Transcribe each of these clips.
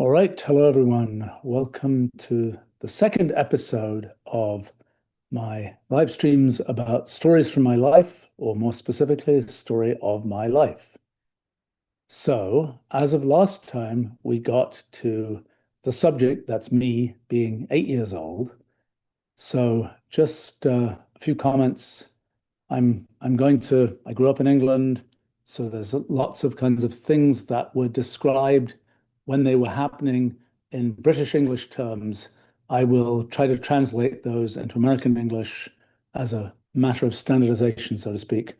All right, hello everyone. Welcome to the second episode of my live streams about stories from my life, or more specifically, the story of my life. So, as of last time, we got to the subject that's me being 8 years old. So, just a few comments. I grew up in England, so there's lots of kinds of things that were described when they were happening in British English terms. I will try to translate those into American English as a matter of standardization, so to speak.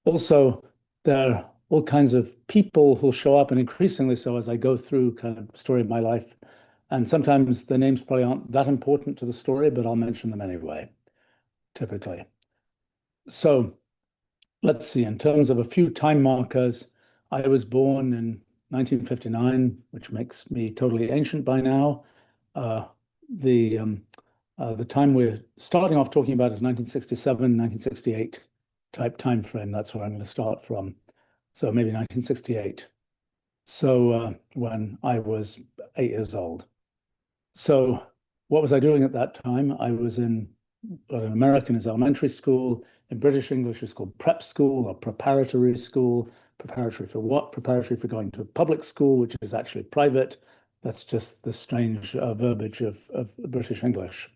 Also, there are all kinds of people who'll show up, and increasingly so as I go through kind of story of my life. And sometimes the names probably aren't that important to the story, but I'll mention them anyway, typically. So let's see, in terms of a few time markers, I was born in 1959, which makes me totally ancient by now. Uh, the the time we're starting off talking about is 1967, 1968 type time frame. That's where I'm going to start from. So maybe 1968. So when I was 8 years old. So what was I doing at that time? I was in what in American is elementary school. In British English, it's called prep school or preparatory school. Preparatory for what? Preparatory for going to a public school, which is actually private. That's just the strange verbiage of British English.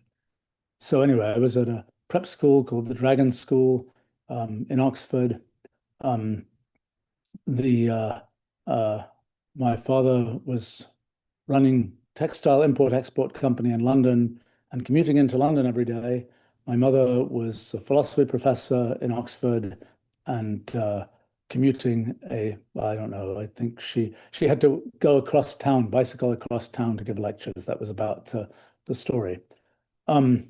So anyway, I was at a prep school called the Dragon School in Oxford. Um, the My father was running textile import-export company in London and commuting into London every day. My mother was a philosophy professor in Oxford and commuting I don't know, I think she had to go across town, bicycle across town to give lectures. That was about the story. Um,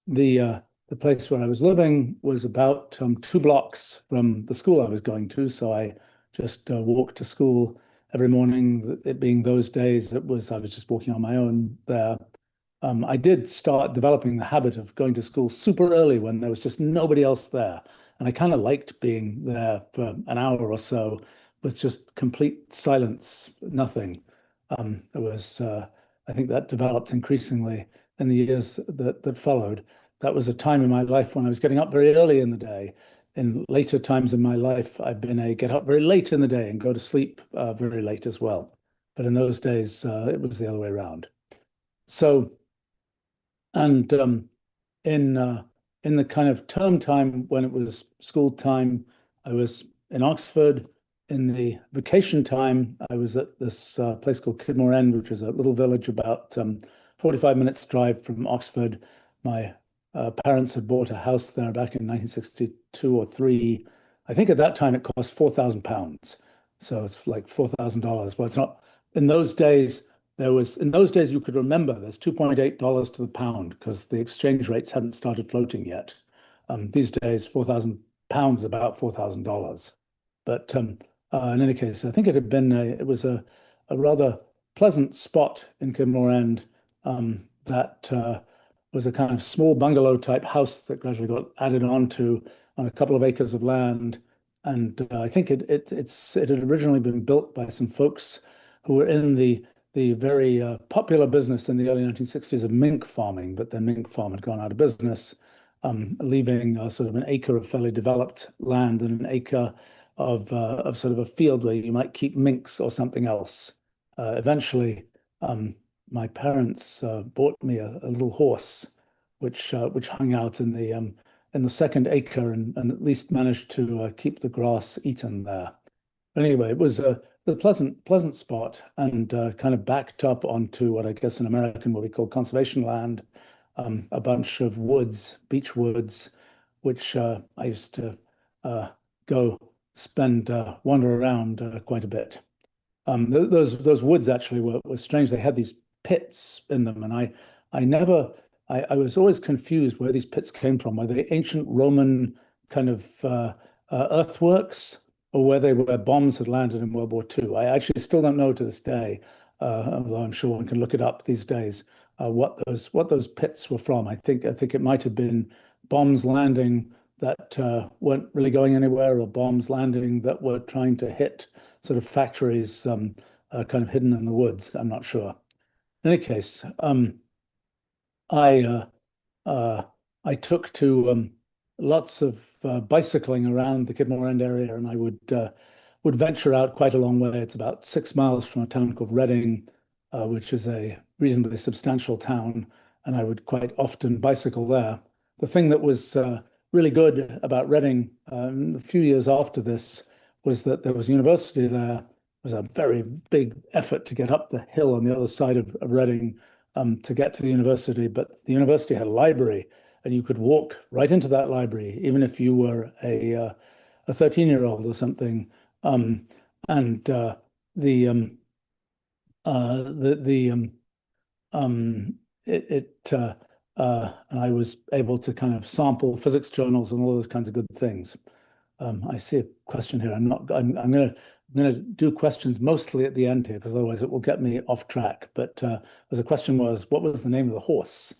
the place where I was living was about 2 blocks from the school I was going to, so I just walked to school every morning. It being those days, I was just walking on my own there. I did start developing the habit of going to school super early when there was just nobody else there, and I kind of liked being there for an hour or so with just complete silence, nothing. It was I think that developed increasingly in the years that followed. That was a time in my life when I was getting up very early in the day. In later times in my life, I've been a get up very late in the day and go to sleep very late as well. But in those days, it was the other way around. So, and in in the kind of term time when it was school time, I was in Oxford. In the vacation time, I was at this place called Kidmore End, which is a little village about 45 minutes drive from Oxford. My parents had bought a house there back in 1962 or three. I think at that time it cost £4,000. So it's like $4,000. Well, it's not in those days. In those days, you could remember there's $2.8 to the pound because the exchange rates hadn't started floating yet. These days, £4,000 is about $4,000. But in any case, I think it was a rather pleasant spot in Kinmore End that was a kind of small bungalow type house that gradually got added on a couple of acres of land. And I think it had originally been built by some folks who were in the very popular business in the early 1960s of mink farming, but the mink farm had gone out of business, leaving sort of an acre of fairly developed land and an acre of sort of a field where you might keep minks or something else. Eventually, my parents bought me a little horse, which hung out in the second acre and at least managed to keep the grass eaten there. But anyway, it was a pleasant spot and kind of backed up onto what I guess in American what we call conservation land, a bunch of woods, beech woods, which I used to uh, go wander around quite a bit. Those woods actually were strange. They had these pits in them, and I never I was always confused where these pits came from. Were they ancient Roman kind of earthworks, or were they where bombs had landed in World War II? I actually still don't know to this day, although I'm sure one can look it up these days, what those pits were from. I think it might have been bombs landing that weren't really going anywhere, or bombs landing that were trying to hit sort of factories kind of hidden in the woods. I'm not sure. In any case, I uh, I took to lots of bicycling around the Kidmore End area, and I would venture out quite a long way. It's about 6 miles from a town called Reading, which is a reasonably substantial town, and I would quite often bicycle there. The thing that was really good about Reading a few years after this was that there was a university there. It was a very big effort to get up the hill on the other side of Reading to get to the university, but the university had a library, and you could walk right into that library, even if you were a 13-year-old or something. Um, and the the um, it and I was able to kind of sample physics journals and all those kinds of good things. I see a question here. I'm not. I'm gonna do questions mostly at the end here because otherwise it will get me off track. But the question was, what was the name of the horse?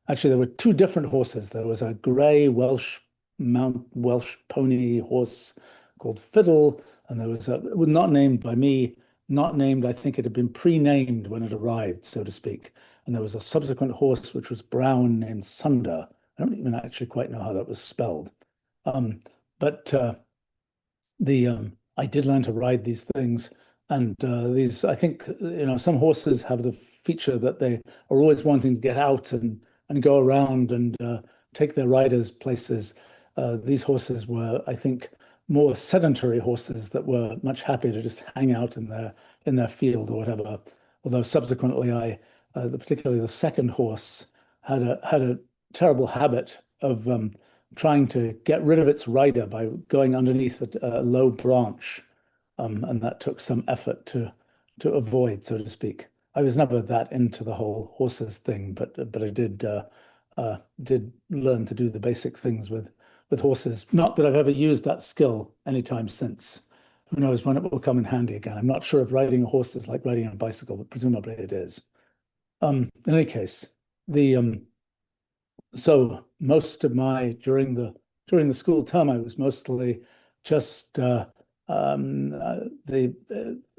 Actually, there were two different horses. There was a grey Welsh pony horse called Fiddle, and there was it was not named by me, not named. I think it had been pre-named when it arrived, so to speak. And there was a subsequent horse which was brown named Sunder. I don't even actually quite know how that was spelled. Um, but the I did learn to ride these things, and these I think some horses have the feature that they are always wanting to get out and go around and take their riders places. These horses were, I think, more sedentary horses that were much happier to just hang out in their field or whatever. Although subsequently, particularly the second horse, had a terrible habit of trying to get rid of its rider by going underneath a low branch, and that took some effort to avoid, so to speak. I was never that into the whole horses thing, but I did learn to do the basic things with horses. Not that I've ever used that skill anytime since. Who knows when it will come in handy again? I'm not sure if riding a horse is like riding a bicycle, but presumably it is. In any case, the so most of my during the school term, I was mostly just the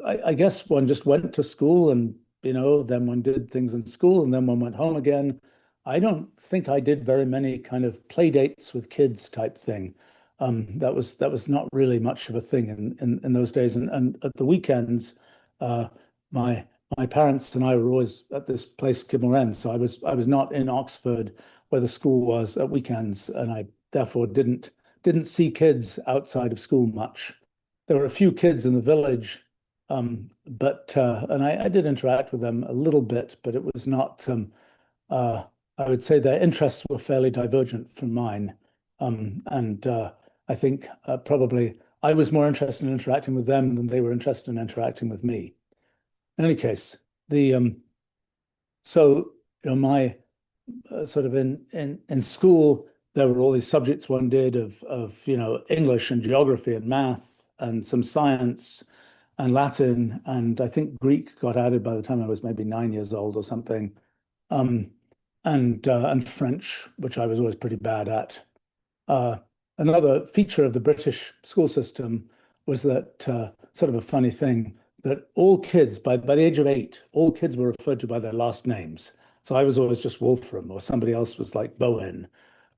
I guess one just went to school, and then one did things in school, and then one went home again. I don't think I did very many kind of play dates with kids type thing. That was not really much of a thing in those days. And at the weekends, uh, my my parents and I were always at this place, Kidmore End, so I was not in Oxford where the school was at weekends, and I therefore didn't see kids outside of school much. There were a few kids in the village, but and I did interact with them a little bit, but it was not. Uh, I would say their interests were fairly divergent from mine, and I think probably I was more interested in interacting with them than they were interested in interacting with me. In any case, the so my sort of in school, there were all these subjects one did of English and geography and math and some science and Latin, and I think Greek got added by the time I was maybe 9 years old or something, um, and French, which I was always pretty bad at. Uh, Another feature of the British school system was that sort of a funny thing that all kids, by the age of 8, all kids were referred to by their last names. So I was always just Wolfram, or somebody else was like Bowen,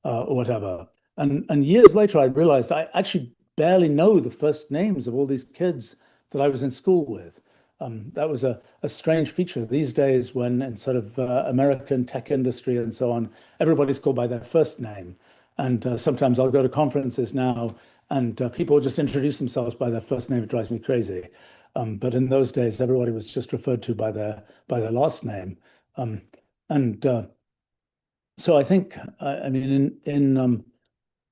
or whatever. And years later, I realized I actually barely know the first names of all these kids that I was in school with. That was a strange feature these days when in sort of American tech industry and so on, everybody's called by their first name. And sometimes I'll go to conferences now and people just introduce themselves by their first name. It drives me crazy. But in those days, everybody was just referred to by their last name. Um, and so I think, I mean,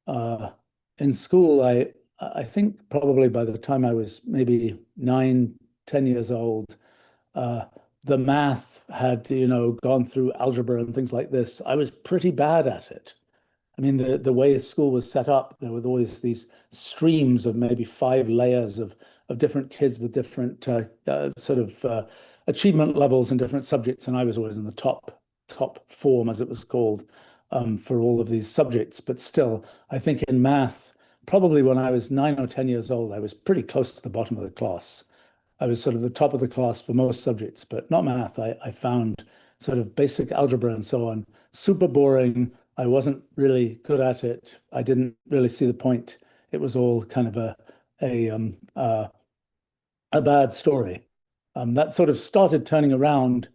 uh, in school, I think probably by the time I was maybe 9, 10 years old, uh, the math had, gone through algebra and things like this. I was pretty bad at it. I mean, the way school was set up, there were always these streams of maybe 5 layers of different kids with different sort of achievement levels in different subjects, and I was always in the top form, as it was called, for all of these subjects. But still, I think in math, probably when I was 9 or 10 years old, I was pretty close to the bottom of the class. I was sort of the top of the class for most subjects, but not math. I found sort of basic algebra and so on super boring. I wasn't really good at it. I didn't really see the point. It was all kind of a a bad story. That sort of started turning around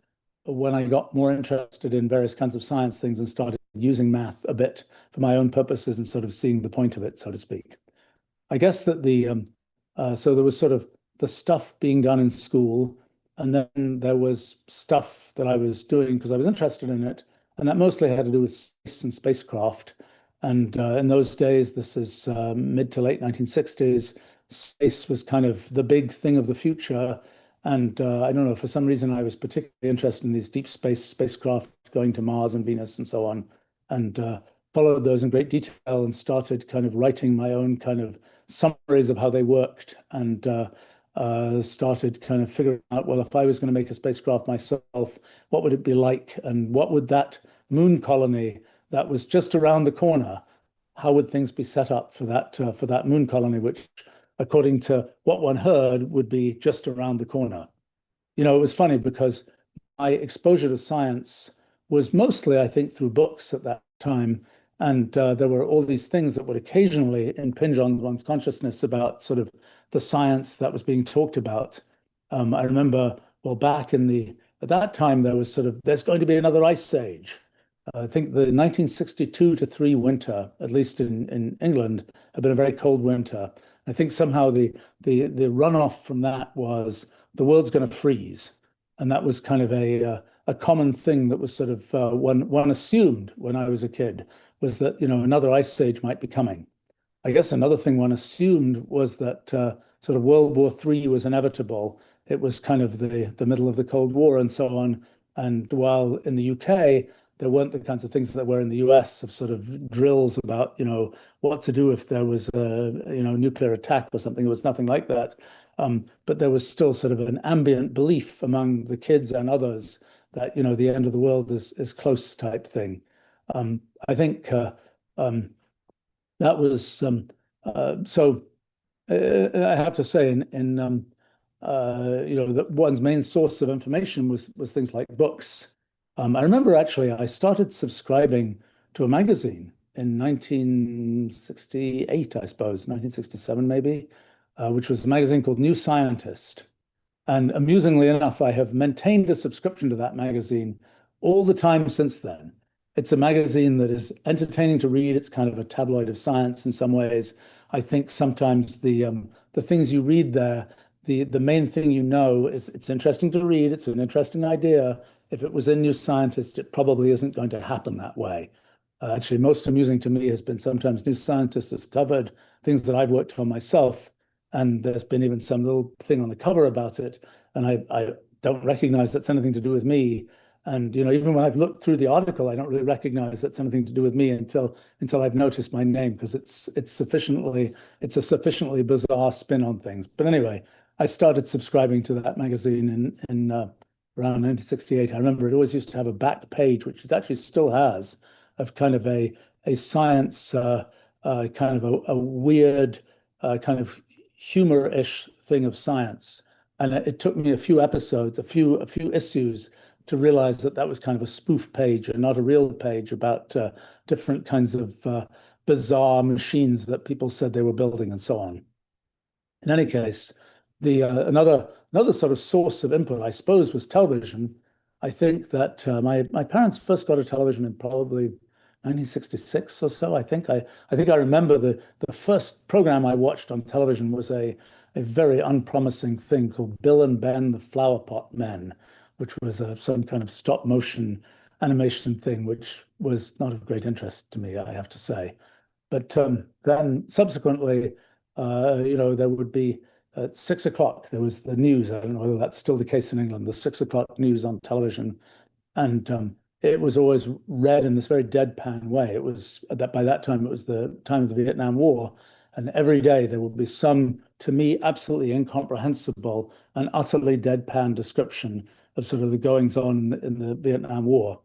when I got more interested in various kinds of science things and started using math a bit for my own purposes and sort of seeing the point of it, so to speak. I guess that so there was sort of the stuff being done in school, and then there was stuff that I was doing because I was interested in it, and that mostly had to do with space and spacecraft. And in those days, this is mid to late 1960s, space was kind of the big thing of the future. And I don't know, for some reason, I was particularly interested in these deep space spacecraft going to Mars and Venus and so on, and followed those in great detail and started kind of writing my own kind of summaries of how they worked and started kind of figuring out, well, if I was going to make a spacecraft myself, what would it be like? And what would that moon colony that was just around the corner, how would things be set up for that moon colony, which, according to what one heard, would be just around the corner? You know, it was funny because my exposure to science was mostly, I think, through books at that time. And there were all these things that would occasionally impinge on one's consciousness about sort of the science that was being talked about. I remember, well, at that time, there was sort of, there's going to be another ice age. I think the 1962 to 3 winter, at least in England, had been a very cold winter. I think somehow the runoff from that was the world's going to freeze. And that was kind of a common thing that was sort of one assumed when I was a kid was that, you know, another ice age might be coming. I guess another thing one assumed was that sort of World War III was inevitable. It was kind of the middle of the Cold War and so on. And while in the UK, there weren't the kinds of things that were in the US of sort of drills about, you know, what to do if there was a, you know, nuclear attack or something. It was nothing like that. But there was still sort of an ambient belief among the kids and others that, you know, the end of the world is close type thing. I think that was so. I have to say, you know, that one's main source of information was things like books. I remember actually I started subscribing to a magazine in 1968, I suppose, 1967 maybe, which was a magazine called New Scientist. And amusingly enough, I have maintained a subscription to that magazine all the time since then. It's a magazine that is entertaining to read. It's kind of a tabloid of science in some ways. I think sometimes the things you read there, the main thing you know is it's interesting to read. It's an interesting idea. If it was in New Scientist, it probably isn't going to happen that way. Actually, most amusing to me has been sometimes New Scientist has covered things that I've worked on myself, and there's been even some little thing on the cover about it, and I don't recognize that's anything to do with me. And you know, even when I've looked through the article, I don't really recognize that's anything to do with me until I've noticed my name because it's a sufficiently bizarre spin on things. But anyway, I started subscribing to that magazine in around 1968. I remember it always used to have a back page, which it actually still has, of kind of a science kind of a weird kind of humor-ish thing of science. And it took me a few episodes, a few issues to realize that that was kind of a spoof page and not a real page about different kinds of bizarre machines that people said they were building and so on. In any case, the another sort of source of input, I suppose, was television. I think that my parents first got a television in probably 1966 or so. I think I remember the first program I watched on television was a very unpromising thing called Bill and Ben the Flower Pot Men, which was some kind of stop motion animation thing, which was not of great interest to me, I have to say. But then subsequently, you know, there would be at 6 o'clock, there was the news. I don't know whether that's still the case in England, the 6 o'clock news on television. And it was always read in this very deadpan way. It was that by that time, it was the time of the Vietnam War. And every day there would be some, to me, absolutely incomprehensible and utterly deadpan description of sort of the goings on in the Vietnam War.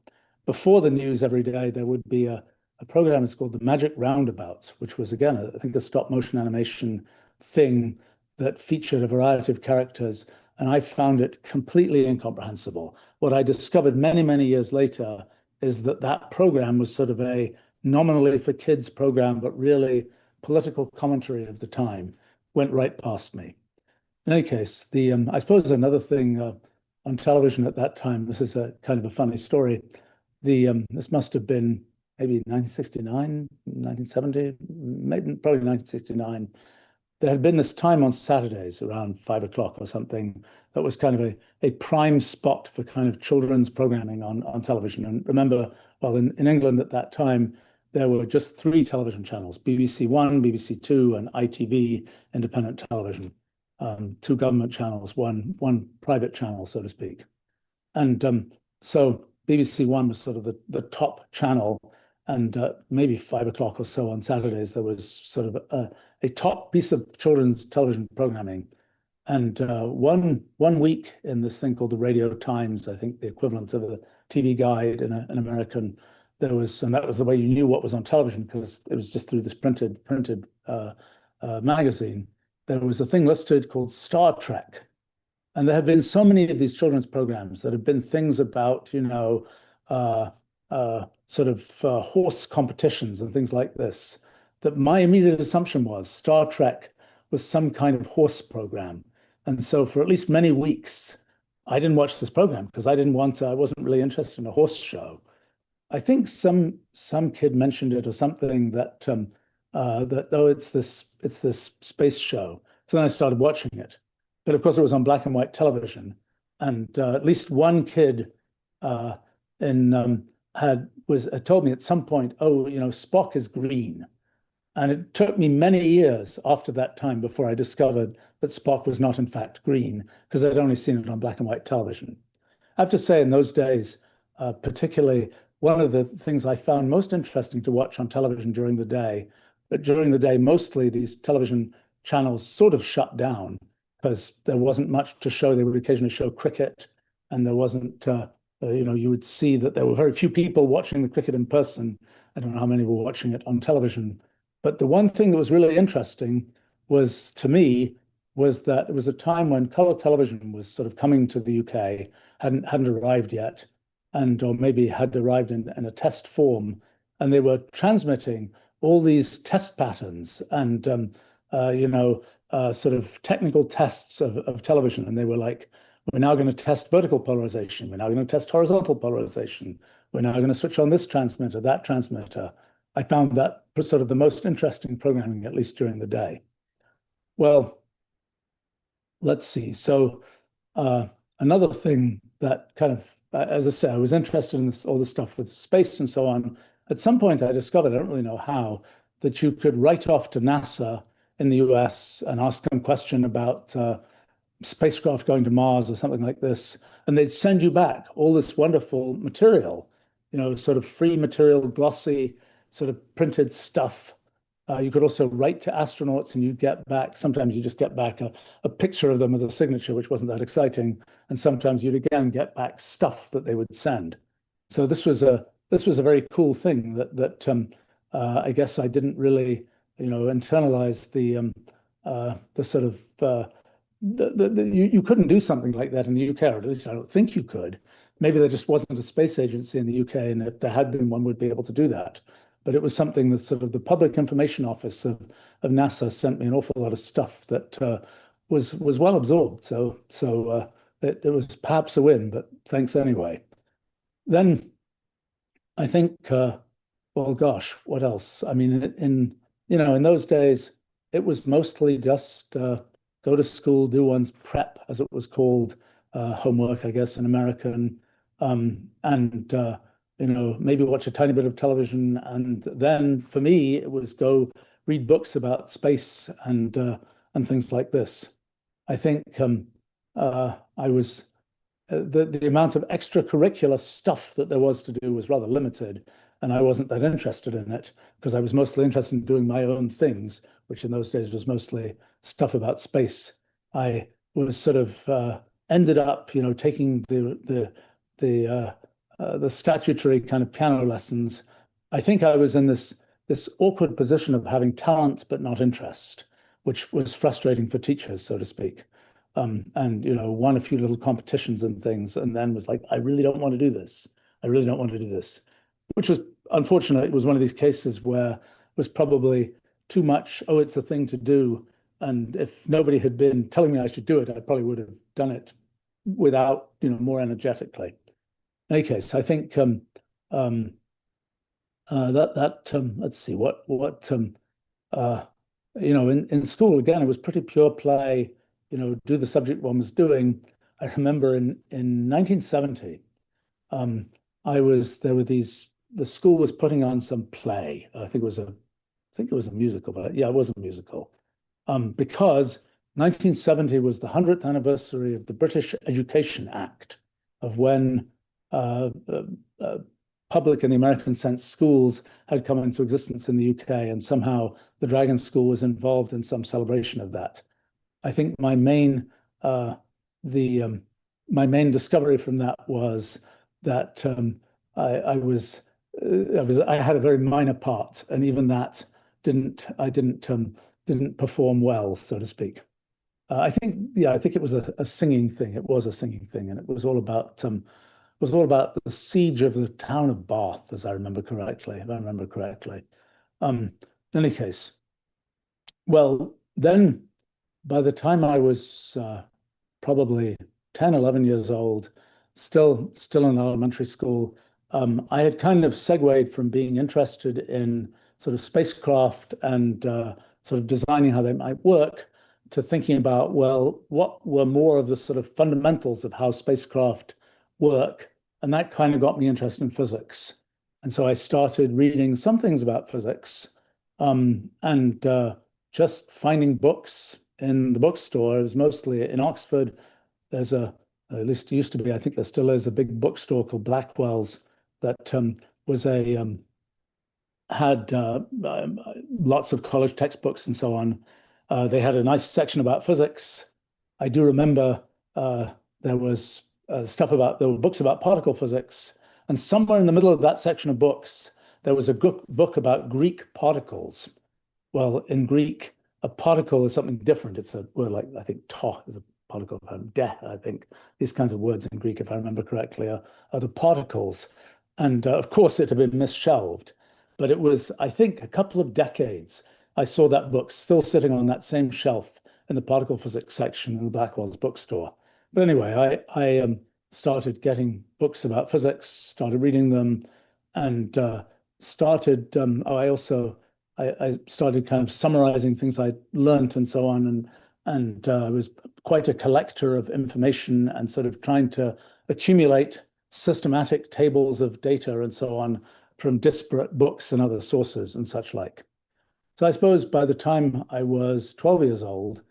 Before the news every day, there would be a program. It's called the Magic Roundabouts, which was, again, I think a stop motion animation thing that featured a variety of characters. and I found it completely incomprehensible. What I discovered many, many years later is that that program was sort of a nominally for kids program, but really political commentary of the time went right past me. In any case, I suppose another thing on television at that time, this is a kind of a funny story. This must have been maybe 1969, 1970, maybe probably 1969. There had been this time on Saturdays around 5 o'clock or something that was kind of a prime spot for kind of children's programming on television. And remember, well, in England at that time, there were just three television channels, BBC One, BBC Two, and ITV, independent television. Two government channels, one private channel, so to speak. And so BBC One was sort of the top channel, and maybe 5 o'clock or so on Saturdays, there was sort of a top piece of children's television programming. And one week in this thing called the Radio Times, I think the equivalent of a TV guide in an American, there was, and that was the way you knew what was on television because it was just through this printed magazine. There was a thing listed called Star Trek. And there have been so many of these children's programs that have been things about, sort of horse competitions and things like this, that my immediate assumption was Star Trek was some kind of horse program. And so for at least many weeks, I didn't watch this program because I wasn't really interested in a horse show. I think some kid mentioned it or something that it's this space show. So then I started watching it. But of course, it was on black and white television, and at least one kid had told me at some point, "Oh, Spock is green," and it took me many years after that time before I discovered that Spock was not in fact green because I'd only seen it on black and white television. I have to say, in those days, particularly one of the things I found most interesting to watch on television during the day, but during the day, mostly these television channels sort of shut down because there wasn't much to show. They would occasionally show cricket, and there wasn't, you would see that there were very few people watching the cricket in person. I don't know how many were watching it on television. But the one thing that was really interesting to me, was that it was a time when color television was sort of coming to the UK, hadn't arrived yet, or maybe had arrived in a test form, and they were transmitting all these test patterns and sort of technical tests of television. And they were like, we're now going to test vertical polarization. We're now going to test horizontal polarization. We're now going to switch on this transmitter, that transmitter. I found that sort of the most interesting programming, at least during the day. Well, let's see. So another thing that kind of, as I say, I was interested in all this stuff with space and so on. At some point, I discovered, I don't really know how, that you could write off to NASA in the US and ask them a question about spacecraft going to Mars or something like this, and they'd send you back all this wonderful material, sort of free material, glossy, sort of printed stuff. You could also write to astronauts and you'd get back, sometimes you just get back a picture of them with a signature, which wasn't that exciting. And sometimes you'd again get back stuff that they would send. So this was a very cool thing that I guess I didn't really, internalize the sort of you couldn't do something like that in the UK, or at least I don't think you could. Maybe there just wasn't a space agency in the UK, and if there had been one, would be able to do that. But it was something that sort of the Public Information Office of NASA sent me an awful lot of stuff that was well absorbed. So it was perhaps a win, but thanks anyway. Then I think, well, gosh, what else? I mean, in those days, it was mostly just go to school, do one's prep, as it was called, homework, I guess, in American, and maybe watch a tiny bit of television. And then for me, it was go read books about space and things like this. I think I was the amount of extracurricular stuff that there was to do was rather limited, and I wasn't that interested in it because I was mostly interested in doing my own things, which in those days was mostly stuff about space. I was sort of ended up, taking the statutory kind of piano lessons. I think I was in this awkward position of having talent but not interest, which was frustrating for teachers, so to speak. and won a few little competitions and things, and then was like, I really don't want to do this. I really don't want to do this, which was unfortunate. It was one of these cases where it was probably too much. Oh, it's a thing to do. And if nobody had been telling me I should do it, I probably would have done it without, more energetically. In any case, I think um, let's see uh, in school again, it was pretty pure play. Do the subject one was doing. I remember in 1970, um, I was there were these. The school was putting on some play. I think it was a musical, but yeah, it was a musical. Because 1970 was the 100th anniversary of the British Education Act, of when uh, uh, uh, public in the American sense schools had come into existence in the UK, and somehow the Dragon School was involved in some celebration of that. I think uh, the my main discovery from that was that I was I had a very minor part, and even that didn't perform well, so to speak. I think it was a singing thing. It was a singing thing, and it was all about the siege of the town of Bath, as I remember correctly, if I remember correctly. In any case, well, then by the time I was probably 10, 11 years old, still in elementary school, I had kind of segued from being interested in sort of spacecraft and sort of designing how they might work to thinking about, well, what were more of the sort of fundamentals of how spacecraft work? And that kind of got me interested in physics. And so I started reading some things about physics, and just finding books in the bookstore. It was mostly in Oxford. There's at least it used to be, I think there still is, a big bookstore called Blackwell's that was a had lots of college textbooks and so on. They had a nice section about physics. I do remember there was there were books about particle physics, and somewhere in the middle of that section of books, there was a book about Greek particles. Well, in Greek, a particle is something different. It's a word like, I think, to is a particle, de, I think. These kinds of words in Greek, if I remember correctly, are the particles. And of course, it had been misshelved. But it was, I think, a couple of decades. I saw that book still sitting on that same shelf in the particle physics section in the Blackwell's bookstore. But anyway, I started getting books about physics, started reading them, and started. I started kind of summarizing things I learned and so on, and I was quite a collector of information and sort of trying to accumulate systematic tables of data and so on from disparate books and other sources and such like. So I suppose by the time I was 12 years old,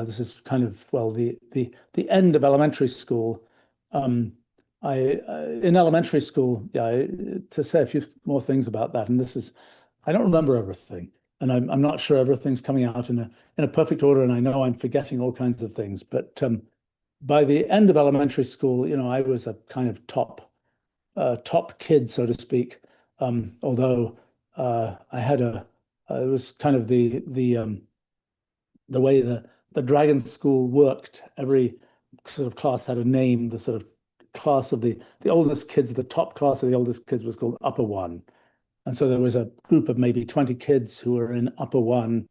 this is kind of, well, the end of elementary school. Um, in elementary school, yeah, to say a few more things about that, and this is, I don't remember everything, and I'm not sure everything's coming out in a perfect order, and I know I'm forgetting all kinds of things. But by the end of elementary school, I was a kind of top kid, so to speak. Although I had it was kind of the way the Dragon School worked. Every sort of class had a name. The sort of class of the oldest kids, the top class of the oldest kids was called Upper One. And so there was a group of maybe 20 kids who were in Upper One.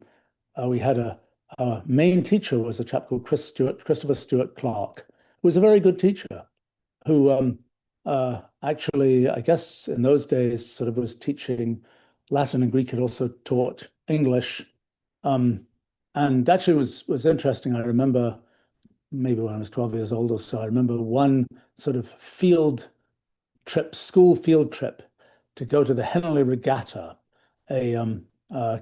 We had our main teacher was a chap called Christopher Stewart Clark, who was a very good teacher, who actually, I guess in those days, sort of was teaching Latin and Greek, had also taught English. Um, and actually was interesting. I remember maybe when I was 12 years old or so, I remember one sort of school field trip to go to the Henley Regatta, a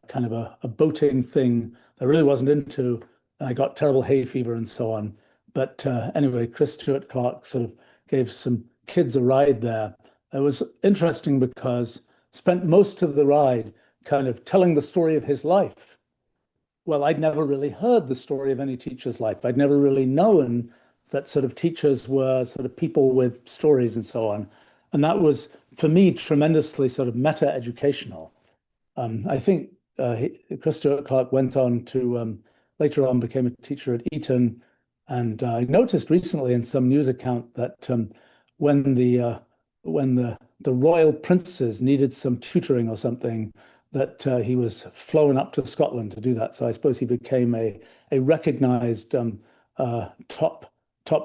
kind of a boating thing I really wasn't into, and I got terrible hay fever and so on. But anyway, Chris Stewart Clark sort of gave some kids a ride there. It was interesting because spent most of the ride kind of telling the story of his life. Well, I'd never really heard the story of any teacher's life. I'd never really known that sort of teachers were sort of people with stories and so on. And that was, for me, tremendously sort of meta educational. I think Chris Stewart Clark went on to later on became a teacher at Eton, And I noticed recently in some news account that when the royal princes needed some tutoring or something, that he was flown up to Scotland to do that. So I suppose he became a recognized top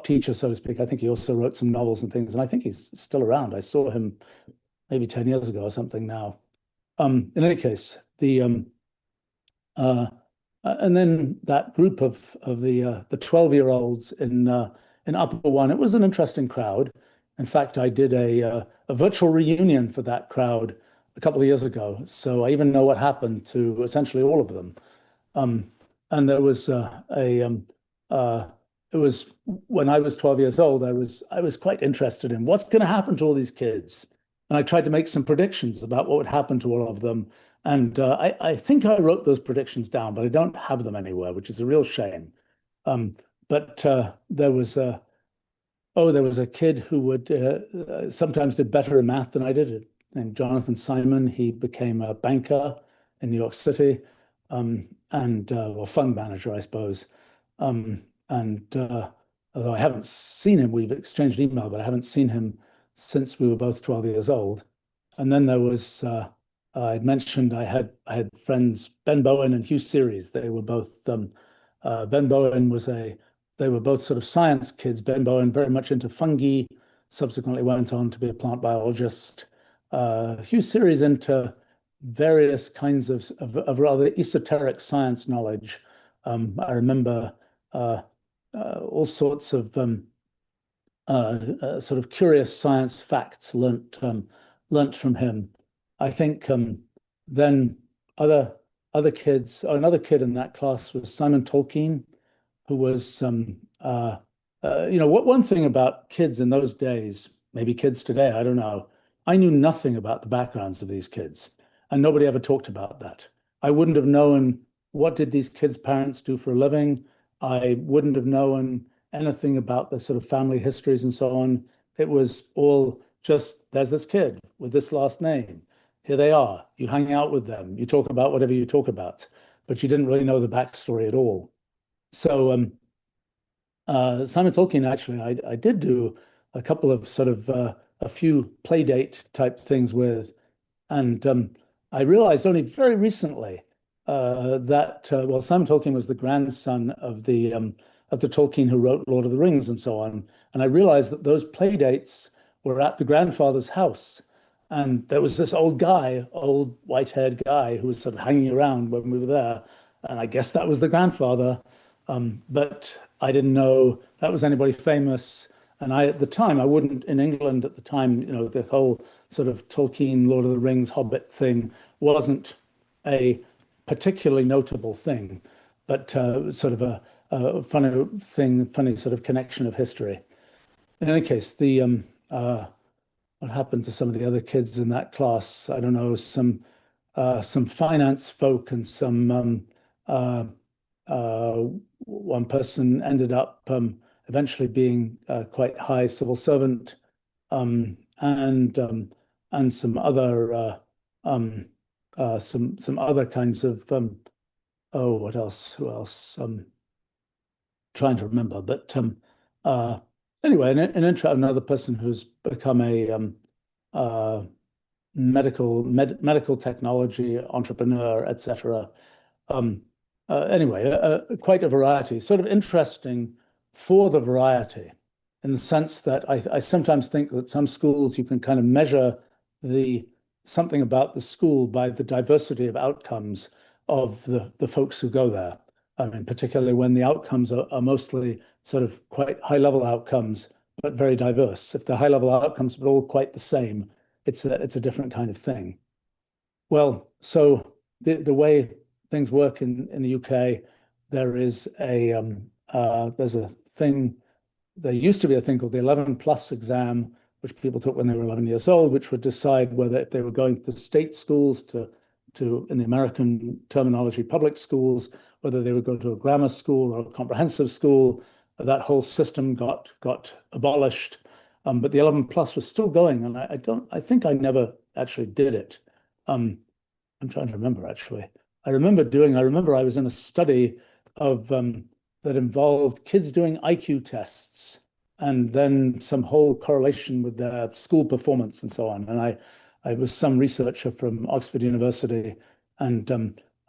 teacher, so to speak. I think he also wrote some novels and things, and I think he's still around. I saw him maybe 10 years ago or something now. In any case, uh, and then that group of the 12-year-olds in Upper One, it was an interesting crowd. In fact, I did a virtual reunion for that crowd a couple of years ago, so I even know what happened to essentially all of them. Um, and there was uh, it was when I was 12 years old, I was quite interested in what's going to happen to all these kids. And I tried to make some predictions about what would happen to all of them. And I think I wrote those predictions down, but I don't have them anywhere, which is a real shame. Um, but there was a kid who would sometimes did better in math than I did, named Jonathan Simon. He became a banker in New York City, and or fund manager, I suppose. And although I haven't seen him, we've exchanged email, but I haven't seen him since we were both 12 years old. And then there was I'd mentioned I had friends Ben Bowen and Hugh Series. They were both Ben Bowen was a they were both sort of science kids. Ben Bowen very much into fungi, subsequently went on to be a plant biologist. Hugh Series into various kinds of rather esoteric science knowledge. I remember uh, all sorts of sort of curious science facts learnt from him. I think then other other kids, oh, another kid in that class was Simon Tolkien, who was what one thing about kids in those days, maybe kids today, I don't know. I knew nothing about the backgrounds of these kids, and nobody ever talked about that. I wouldn't have known what did these kids' parents do for a living. I wouldn't have known anything about the sort of family histories and so on. It was all just there's this kid with this last name. Here they are. You hang out with them. You talk about whatever you talk about, but you didn't really know the backstory at all. So Simon Tolkien, actually, I did do a couple of sort of a few play date type things with, and I realized only very recently that well, Simon Tolkien was the grandson of the Tolkien who wrote Lord of the Rings and so on, and I realized that those play dates were at the grandfather's house, and there was this old guy, old white-haired guy, who was sort of hanging around when we were there, and I guess that was the grandfather. But I didn't know that was anybody famous. And at the time, I wouldn't, in England at the time, the whole sort of Tolkien, Lord of the Rings, Hobbit thing wasn't a particularly notable thing, but sort of a funny thing, funny sort of connection of history. In any case, what happened to some of the other kids in that class? I don't know, some finance folk and some uh, uh, one person ended up eventually being quite high civil servant, and some other kinds of oh, what else? Who else? Trying to remember, but uh, anyway, another person who's become a uh, medical technology entrepreneur, etc. Anyway, quite a variety, sort of interesting for the variety, in the sense that I sometimes think that some schools you can kind of measure the something about the school by the diversity of outcomes of the folks who go there. I mean, particularly when the outcomes are mostly sort of quite high level outcomes, but very diverse. If the high level outcomes are all quite the same, it's a different kind of thing. Well, so the way things work in the UK, there's a thing. There used to be a thing called the 11 plus exam, which people took when they were 11 years old, which would decide whether if they were going to state schools to in the American terminology, public schools, whether they would go to a grammar school or a comprehensive school. That whole system got abolished, but the 11 plus was still going, and I think I never actually did it. Um, I'm trying to remember actually. I remember I was in a study of that involved kids doing IQ tests and then some whole correlation with their school performance and so on. And I was some researcher from Oxford University, and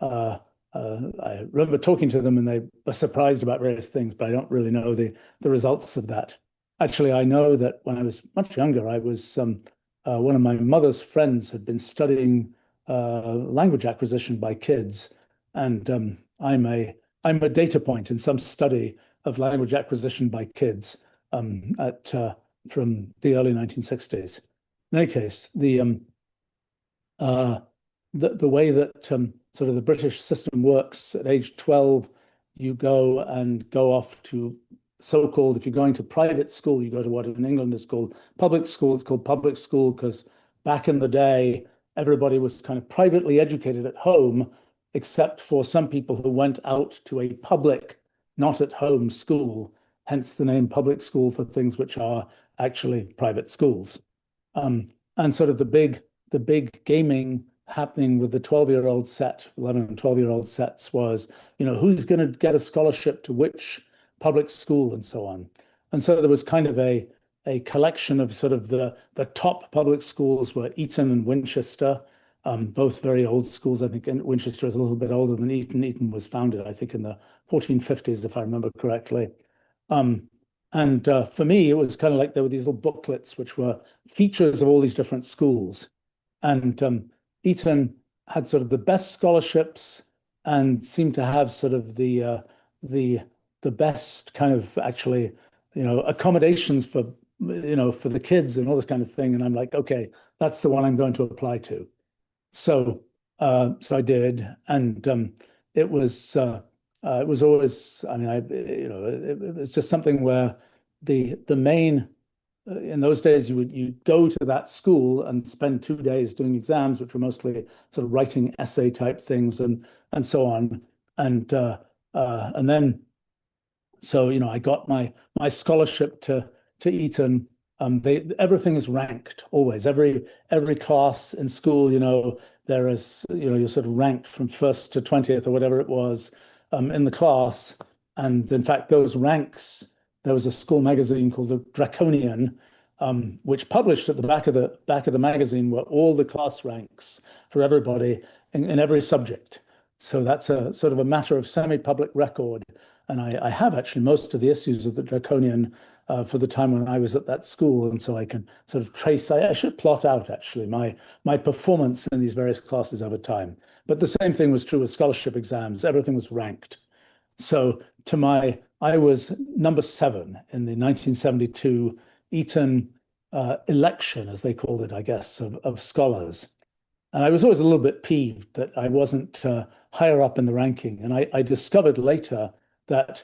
uh, I remember talking to them, and they were surprised about various things, but I don't really know the results of that. Actually, I know that when I was much younger, I was one of my mother's friends had been studying language acquisition by kids, and I'm a data point in some study of language acquisition by kids at from the early 1960s. In any case, uh, the way that sort of the British system works, at age 12, you go off to so-called, if you're going to private school, you go to what in England is called public school. It's called public school because back in the day, everybody was kind of privately educated at home, except for some people who went out to a public, not at home school, hence the name public school for things which are actually private schools. And sort of the big gaming happening with the 12-year-old set, 11 and 12-year-old sets was, who's going to get a scholarship to which public school and so on. And so there was kind of a collection of sort of the top public schools were Eton and Winchester, both very old schools. I think Winchester is a little bit older than Eton. Eton was founded, I think, in the 1450s, if I remember correctly. And for me, it was kind of like there were these little booklets which were features of all these different schools. And Eton had sort of the best scholarships and seemed to have sort of the best kind of actually, accommodations for for the kids and all this kind of thing. And I'm like, okay, that's the one I'm going to apply to. So so I did, and it was always, I mean, it was just something where the main in those days you go to that school and spend 2 days doing exams, which were mostly sort of writing essay type things and so on, and then so I got my scholarship to Eton. Everything is ranked always. Every class in school, there is you're sort of ranked from first to 20th or whatever it was in the class. And in fact, those ranks, there was a school magazine called the Draconian, which published at the back of the magazine were all the class ranks for everybody in every subject. So that's a sort of a matter of semi-public record. And I have actually most of the issues of the Draconian for the time when I was at that school. And so I can sort of trace, I should plot out actually my performance in these various classes over time. But the same thing was true with scholarship exams. Everything was ranked. So I was number 7 in the 1972 Eton election, as they called it, I guess, of scholars. And I was always a little bit peeved that I wasn't higher up in the ranking. And I discovered later that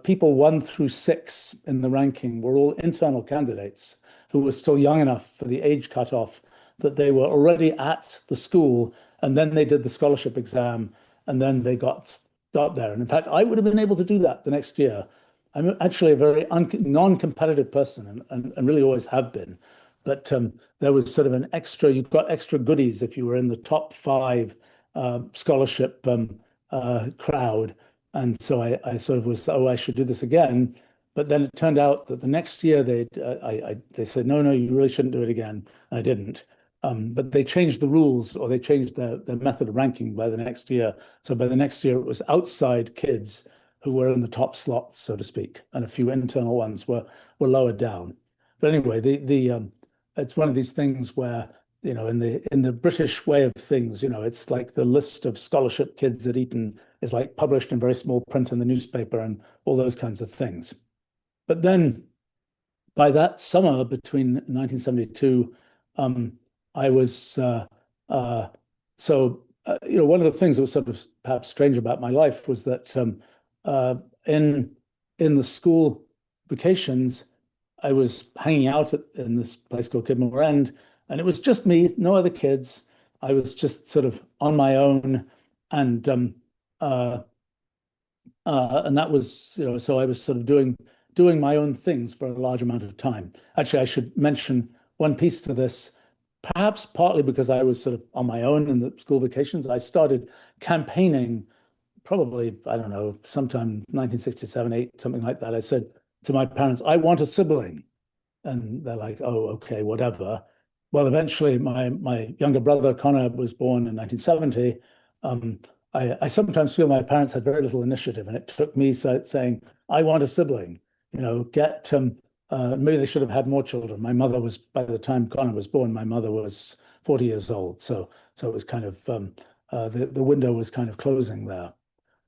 people 1 through 6 in the ranking were all internal candidates who were still young enough for the age cutoff that they were already at the school, and then they did the scholarship exam, and then they got there. And in fact, I would have been able to do that the next year. I'm actually a very non-competitive person and really always have been. But there was sort of an extra, you got extra goodies if you were in the top 5 scholarship crowd. And so I sort of was, oh, I should do this again. But then it turned out that the next year they said, no, you really shouldn't do it again. And I didn't. But they changed the rules, or they changed their method of ranking by the next year. So by the next year, it was outside kids who were in the top slots, so to speak, and a few internal ones were lowered down. But anyway, it's one of these things where in the British way of things, it's like the list of scholarship kids at Eton is like published in very small print in the newspaper and all those kinds of things. But then by that summer between 1972, I was one of the things that was sort of perhaps strange about my life was that in the school vacations, I was hanging out in this place called Kidmore End, and it was just me, no other kids. I was just sort of on my own, and that was so I was sort of doing my own things for a large amount of time. Actually, I should mention one piece to this. Perhaps partly because I was sort of on my own in the school vacations, I started campaigning probably, I don't know, sometime 1967, 8, something like that. I said to my parents, I want a sibling. And they're like, oh, okay, whatever. Well, eventually, my younger brother Connor was born in 1970. Um, I sometimes feel my parents had very little initiative, and it took me saying, I want a sibling. Get maybe they should have had more children. My mother was, by the time Connor was born, my mother was 40 years old, so it was kind of the window was kind of closing there.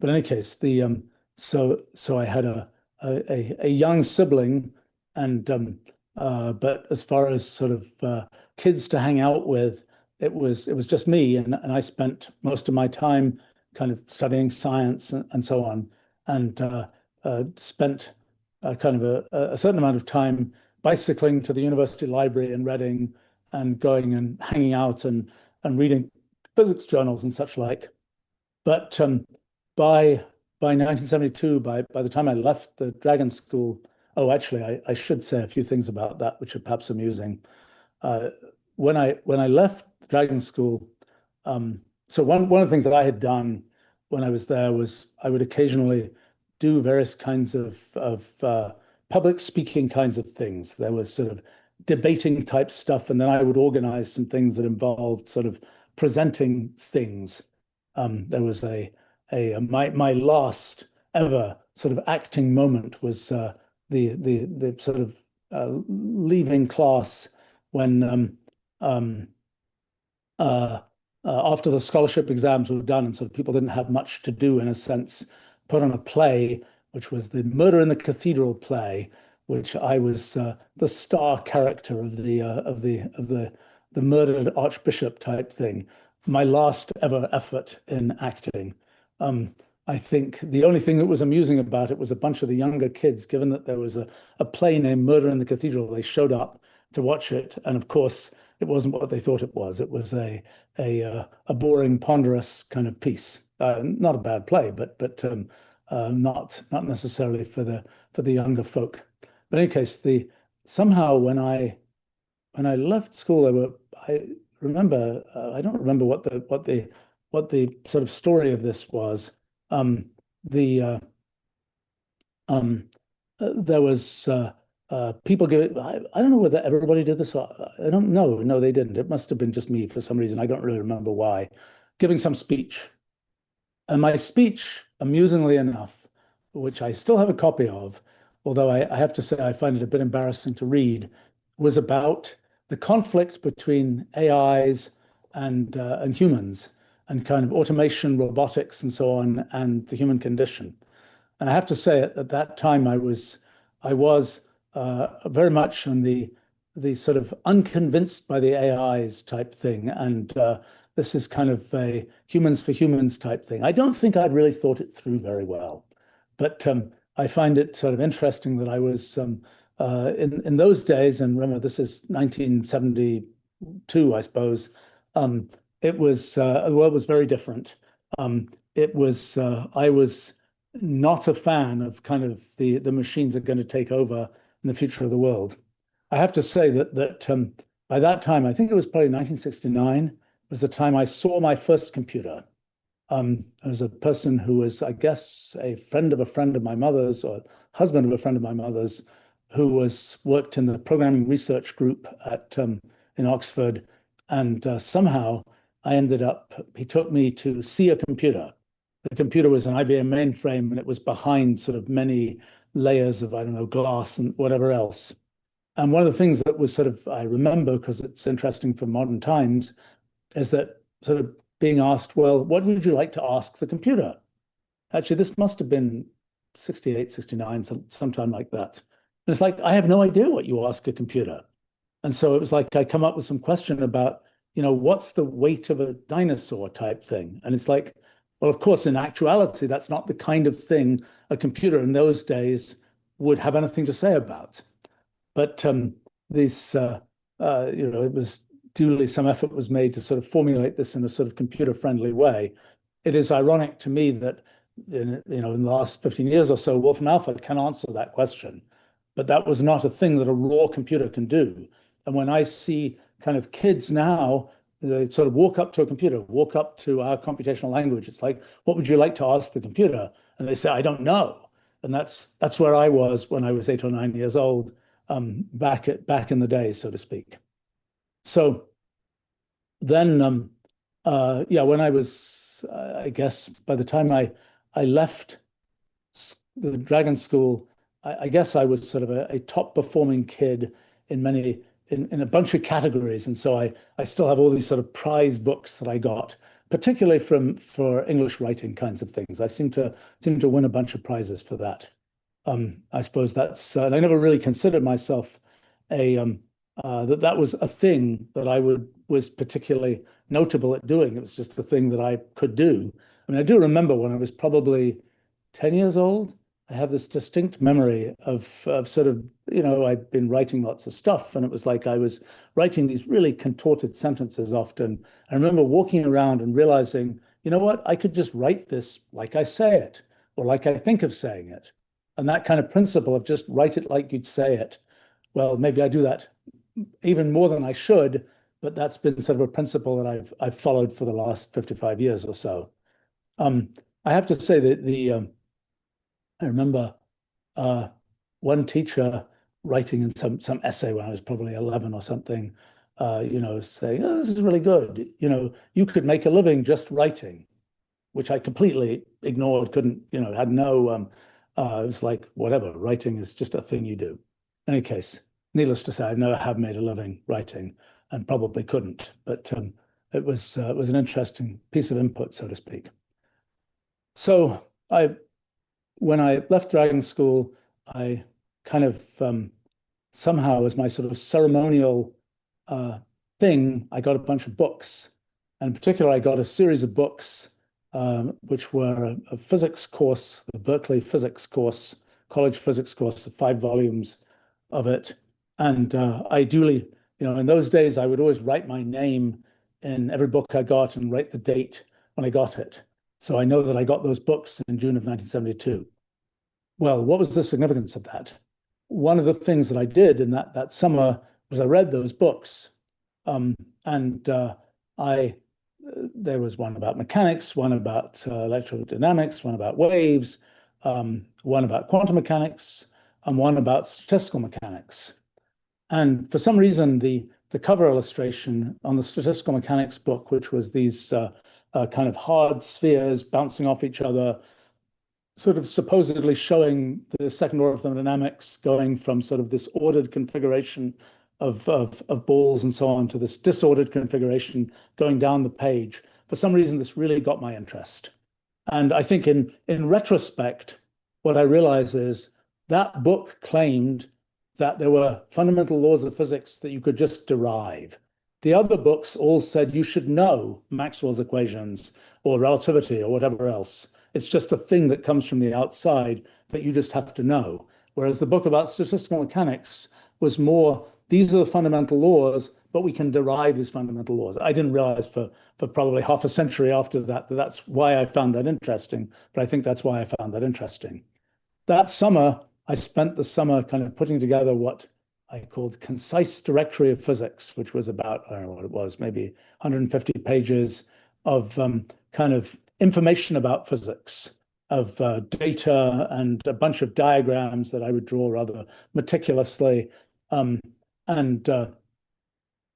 But in any case, the so I had a young sibling, and but as far as sort of kids to hang out with, it was just me, and I spent most of my time kind of studying science and so on, and spent kind of a certain amount of time bicycling to the university library in Reading and going and hanging out and reading physics journals and such like. But by by 1972, by the time I left the Dragon School, oh, actually, I should say a few things about that, which are perhaps amusing. Uh, when I left Dragon School, so one of the things that I had done when I was there was I would occasionally do various kinds of public speaking kinds of things. There was sort of debating type stuff, and then I would organize some things that involved sort of presenting things. There was my last ever sort of acting moment was the sort of leaving class when um, uh, after the scholarship exams were done and sort of people didn't have much to do in a sense, put on a play, which was the Murder in the Cathedral play, which I was the star character of the murdered archbishop type thing. My last ever effort in acting. Um, I think the only thing that was amusing about it was a bunch of the younger kids, given that there was a play named Murder in the Cathedral, they showed up to watch it. And of course, it wasn't what they thought it was. It was a boring, ponderous kind of piece. Not a bad play, but not necessarily for the younger folk. But in any case, the somehow when I left school, I remember I don't remember what the sort of story of this was. Um, the there was people give I don't know whether everybody did this. I don't know. No, they didn't. It must have been just me for some reason. I don't really remember why. Giving some speech. And my speech, amusingly enough, which I still have a copy of, although I have to say I find it a bit embarrassing to read, was about the conflict between AIs and humans and kind of automation, robotics, and so on, and the human condition. And I have to say, at that time, I was very much on the sort of unconvinced by the AIs type thing, and this is kind of a humans for humans type thing. I don't think I'd really thought it through very well, but I find it sort of interesting that I was in those days, and remember this is 1972, I suppose. Um, it was the world was very different. It was I was not a fan of kind of the machines are going to take over in the future of the world. I have to say that by that time, I think it was probably 1969, was the time I saw my first computer. As a person who was, I guess, a friend of my mother's, or husband of a friend of my mother's, who was worked in the programming research group at in Oxford, and somehow I ended up. He took me to see a computer. The computer was an IBM mainframe, and it was behind sort of many layers of, I don't know, glass and whatever else. And one of the things that was sort of, I remember because it's interesting for modern times, is that sort of being asked, well, what would you like to ask the computer? Actually, this must have been 68, 69, sometime like that. And it's like, I have no idea what you ask a computer. And so it was like I come up with some question about, what's the weight of a dinosaur type thing? And it's like, well, of course, in actuality, that's not the kind of thing a computer in those days would have anything to say about. But this, it was duly some effort was made to sort of formulate this in a sort of computer-friendly way. It is ironic to me that in the last 15 years or so, Wolfram Alpha can answer that question, but that was not a thing that a raw computer can do. And when I see kind of kids now they sort of walk up to a computer, walk up to our computational language. It's like, what would you like to ask the computer? And they say, I don't know. And that's where I was when I was 8 or 9 years old, back in the day, so to speak. So then, yeah, when I was, I guess by the time I left the Dragon School, I guess I was sort of a top performing kid in many in a bunch of categories, and so I still have all these sort of prize books that I got, particularly from for English writing kinds of things. I seem to win a bunch of prizes for that. I suppose that's, and I never really considered myself a that was a thing that I would was particularly notable at doing. It was just a thing that I could do. I mean, I do remember when I was probably 10 years old, I have this distinct memory of sort of, I've been writing lots of stuff, and it was like I was writing these really contorted sentences often. I remember walking around and realizing, you know what, I could just write this like I say it, or like I think of saying it. And that kind of principle of just write it like you'd say it. Well, maybe I do that even more than I should, but that's been sort of a principle that I've followed for the last 55 years or so. Um, I have to say that I remember uh, one teacher writing in some essay when I was probably 11 or something, saying, "Oh, this is really good. You could make a living just writing," which I completely ignored, couldn't, had no, it was like, whatever, writing is just a thing you do. In any case, needless to say, I never have made a living writing and probably couldn't, but it was an interesting piece of input, so to speak. So when I left Dragon School, I kind of somehow, as my sort of ceremonial uh, thing, I got a bunch of books. And in particular, I got a series of books, which were a physics course, the Berkeley physics course, college physics course, 5 volumes of it. And I duly, in those days, I would always write my name in every book I got and write the date when I got it. So I know that I got those books in June of 1972. Well, what was the significance of that? One of the things that I did in that summer was I read those books. And I there was one about mechanics, one about electrodynamics, one about waves, one about quantum mechanics, and one about statistical mechanics. And for some reason, the cover illustration on the statistical mechanics book, which was these kind of hard spheres bouncing off each other, sort of supposedly showing the second law of thermodynamics going from sort of this ordered configuration of balls and so on to this disordered configuration going down the page. For some reason, this really got my interest. And I think in retrospect, what I realize is that book claimed that there were fundamental laws of physics that you could just derive. The other books all said you should know Maxwell's equations or relativity or whatever else. It's just a thing that comes from the outside that you just have to know. Whereas the book about statistical mechanics was more, these are the fundamental laws, but we can derive these fundamental laws. I didn't realize for probably half a century after that that's why I found that interesting, but I think that's why I found that interesting. That summer, I spent the summer kind of putting together what I called Concise Directory of Physics, which was about, I don't know what it was, maybe 150 pages of kind of information about physics, of data and a bunch of diagrams that I would draw rather meticulously. And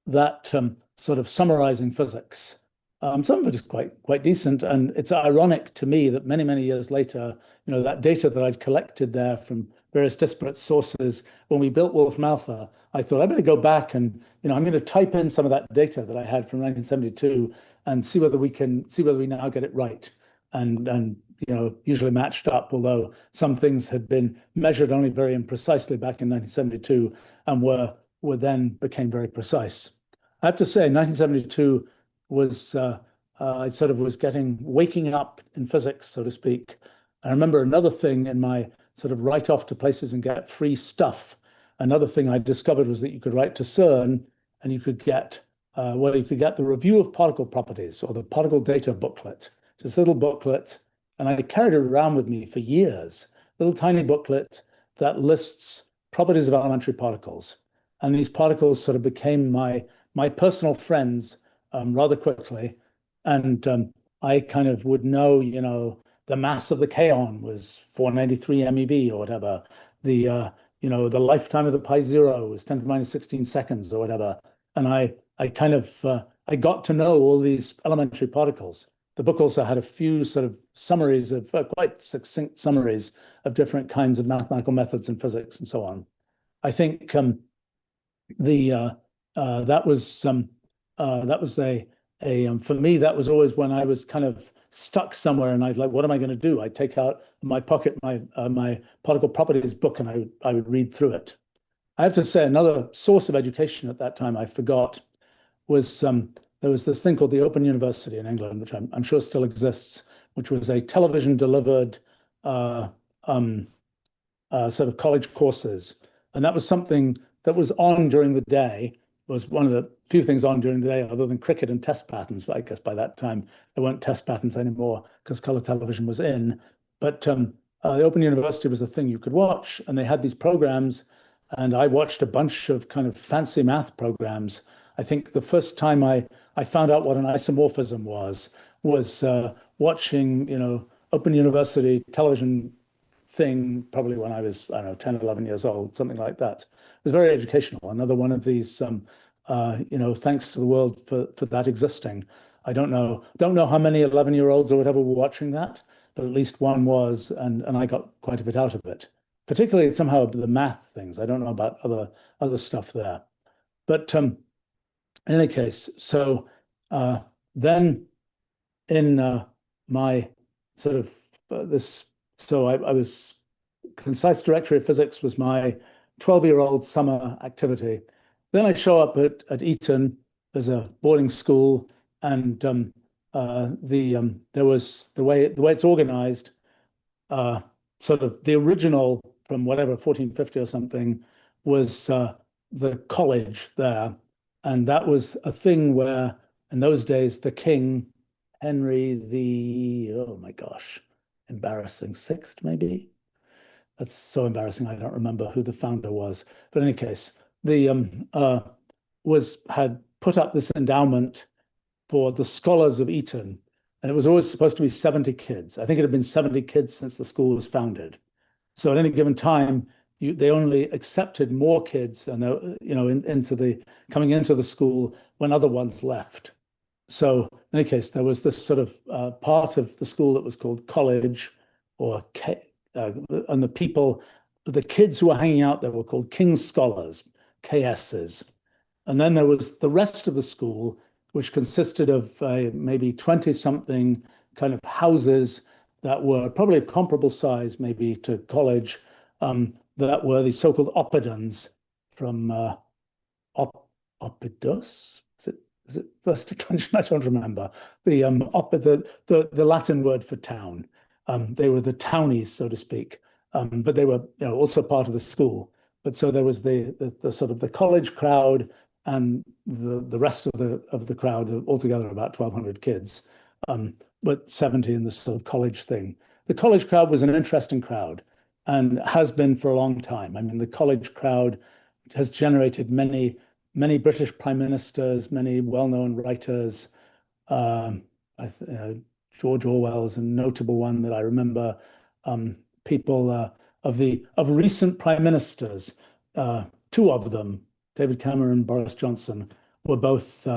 that sort of summarizing physics. Some of it is quite decent, and it's ironic to me that many years later, that data that I'd collected there from various disparate sources when we built Wolfram Alpha, I thought I better go back and I'm going to type in some of that data that I had from 1972 and see whether we now get it right, and usually matched up, although some things had been measured only very imprecisely back in 1972 and were then became very precise. I have to say, 1972 was I sort of was waking up in physics, so to speak. I remember another thing in my sort of write off to places and get free stuff. Another thing I discovered was that you could write to CERN and you could get the review of particle properties or the particle data booklet. It's this little booklet, and I carried it around with me for years. Little tiny booklet that lists properties of elementary particles. And these particles sort of became my personal friends rather quickly. And I kind of would know, the mass of the kaon was 493 MeV or whatever. The lifetime of the pi zero was 10 to the minus 16 seconds or whatever. And I kind of, I got to know all these elementary particles. The book also had a few sort of summaries of quite succinct summaries of different kinds of mathematical methods in physics and so on. I think the that was a for me that was always when I was kind of stuck somewhere and I'd like, what am I going to do? I'd take out my pocket my particle properties book and I would read through it. I have to say another source of education at that time I forgot was there was this thing called the Open University in England, which I'm sure still exists, which was a television delivered uh, um, sort of college courses. And that was something that was on during the day, was one of the few things on during the day other than cricket and test patterns. But I guess by that time, there weren't test patterns anymore because color television was in. But the Open University was a thing you could watch, and they had these programs. And I watched a bunch of kind of fancy math programs. I think the first time I found out what an isomorphism was watching, Open University television thing probably when I was, I don't know, 10, 11 years old, something like that. It was very educational. Another one of these, thanks to the world for that existing. I don't know how many 11-year-olds or whatever were watching that, but at least one was, and I got quite a bit out of it. Particularly somehow the math things. I don't know about other stuff there. But in any case, so then in my sort of this so I was concise directory of physics was my 12-year-old summer activity. Then I show up at Eton. There's a boarding school, and there was the way it's organized. Uh, Sort of the original from whatever 1450 or something was the college there, and that was a thing where in those days the king Henry the oh my gosh, embarrassing sixth maybe. That's so embarrassing. I don't remember who the founder was, but in any case, the was had put up this endowment for the scholars of Eton, and it was always supposed to be 70 kids. I think it had been 70 kids since the school was founded. So at any given time, they only accepted more kids, and into the coming into the school when other ones left. So in any case, there was this sort of part of the school that was called college, or and the kids who were hanging out there were called King's Scholars, KSs. And then there was the rest of the school, which consisted of maybe 20 something kind of houses that were probably a comparable size, maybe to college, that were the so-called oppidans from op oppidus. Is it first declension? I don't remember. The Latin word for town. They were the townies, so to speak. But they were also part of the school. But so there was the sort of the college crowd and the rest of the crowd, altogether about 1,200 kids, but 70 in this sort of college thing. The college crowd was an interesting crowd and has been for a long time. I mean, the college crowd has generated many British prime ministers, many well-known writers. Um, George Orwell is a notable one that I remember. People of recent prime ministers, two of them, David Cameron and Boris Johnson, were both